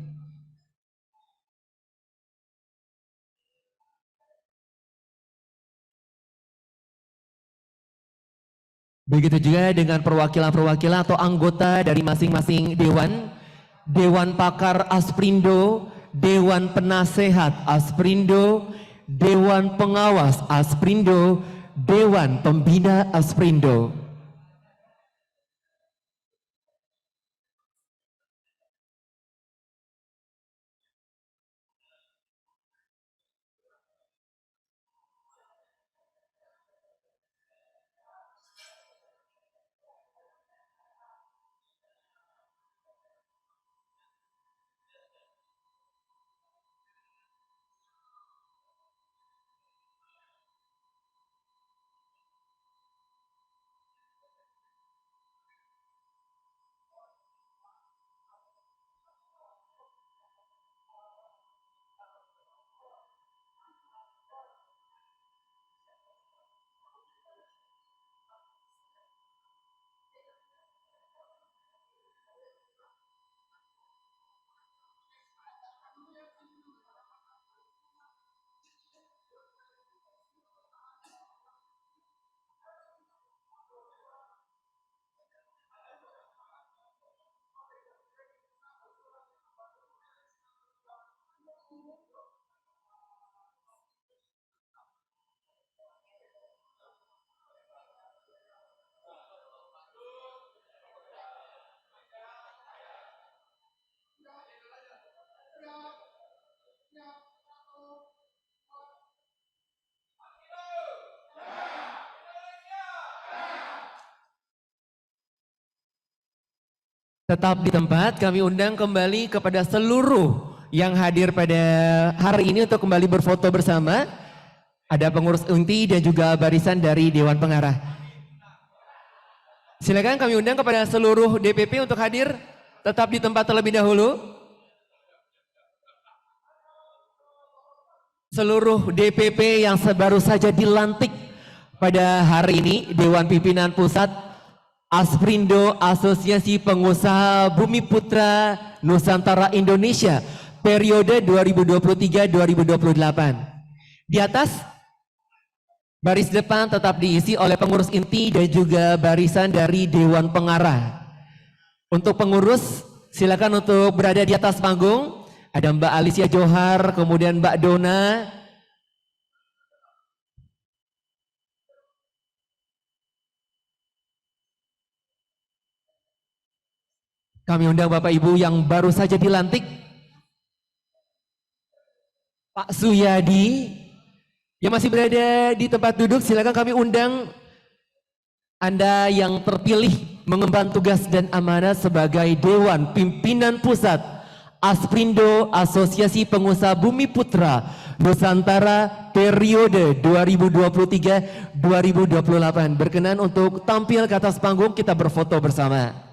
Begitu juga dengan perwakilan-perwakilan atau anggota dari masing-masing dewan, Dewan Pakar Asperindo, Dewan Penasehat Asperindo, Dewan Pengawas Asperindo, Dewan Pembina Asperindo. Tetap di tempat, kami undang kembali kepada seluruh yang hadir pada hari ini untuk kembali berfoto bersama. Ada pengurus inti dan juga barisan dari Dewan Pengarah. Silakan kami undang kepada seluruh DPP untuk hadir, tetap di tempat terlebih dahulu. Seluruh DPP yang baru saja dilantik pada hari ini, Dewan Pimpinan Pusat Asperindo, Asosiasi Pengusaha Bumi Putra Nusantara Indonesia, periode 2023-2028. Di atas, baris depan tetap diisi oleh pengurus inti dan juga barisan dari Dewan Pengarah. Untuk pengurus, silakan untuk berada di atas panggung. Ada Mbak Alicia Johar, kemudian Mbak Dona. Kami undang Bapak Ibu yang baru saja dilantik. Pak Suyadi, yang masih berada di tempat duduk, silakan kami undang Anda yang terpilih mengemban tugas dan amanah sebagai Dewan Pimpinan Pusat Asperindo, Asosiasi Pengusaha Bumi Putra Nusantara, periode 2023-2028. Berkenan untuk tampil ke atas panggung, kita berfoto bersama.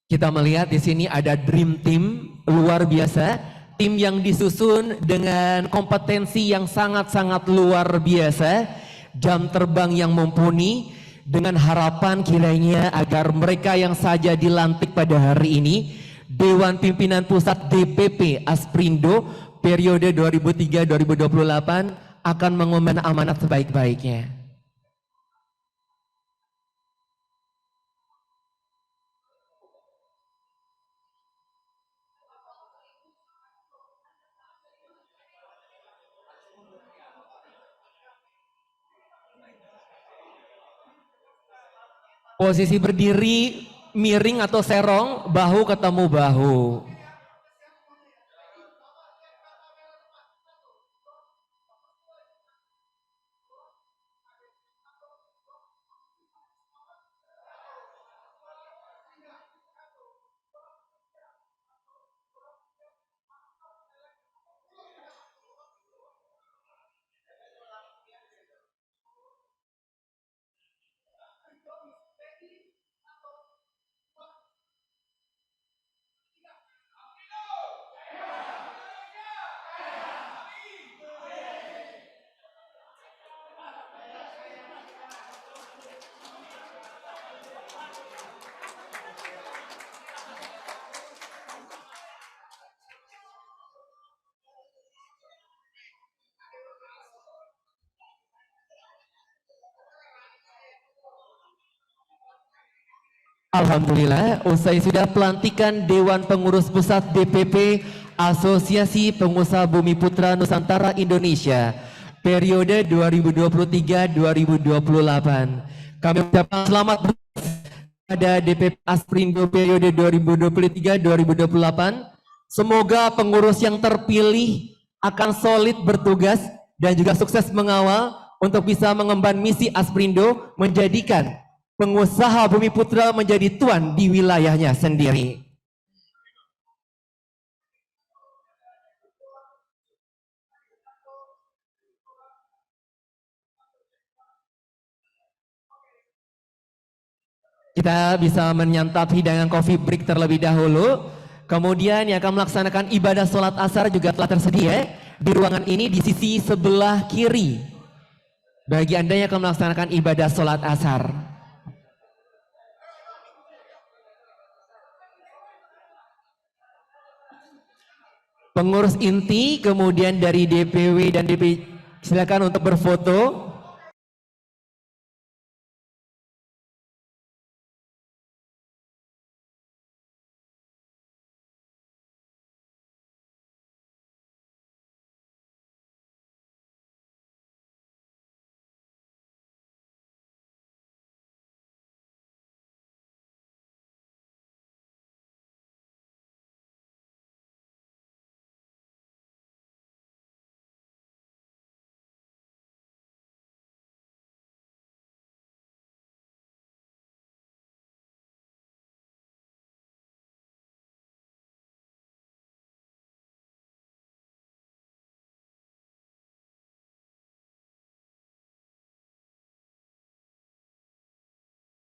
Kita melihat di sini ada dream team luar biasa, tim yang disusun dengan kompetensi yang sangat-sangat luar biasa, jam terbang yang mumpuni, dengan harapan kiranya agar mereka yang saja dilantik pada hari ini, Dewan Pimpinan Pusat DPP Asperindo periode 2003-2028 akan mengemban amanat sebaik-baiknya. Posisi berdiri miring atau serong, bahu ketemu bahu. Alhamdulillah, usai sudah pelantikan Dewan Pengurus Pusat DPP Asosiasi Pengusaha Bumi Putra Nusantara Indonesia periode 2023-2028. Kami ucapkan selamat pada DPP Asperindo periode 2023-2028. Semoga pengurus yang terpilih akan solid bertugas dan juga sukses mengawal untuk bisa mengemban misi Asperindo menjadikan pengusaha Bumi Putra menjadi tuan di wilayahnya sendiri. Kita bisa menyantap hidangan coffee break terlebih dahulu. Kemudian yang akan melaksanakan ibadah sholat asar juga telah tersedia di ruangan ini di sisi sebelah kiri. Bagi Anda yang akan melaksanakan ibadah sholat asar. Pengurus inti kemudian dari DPW dan DP silakan untuk berfoto.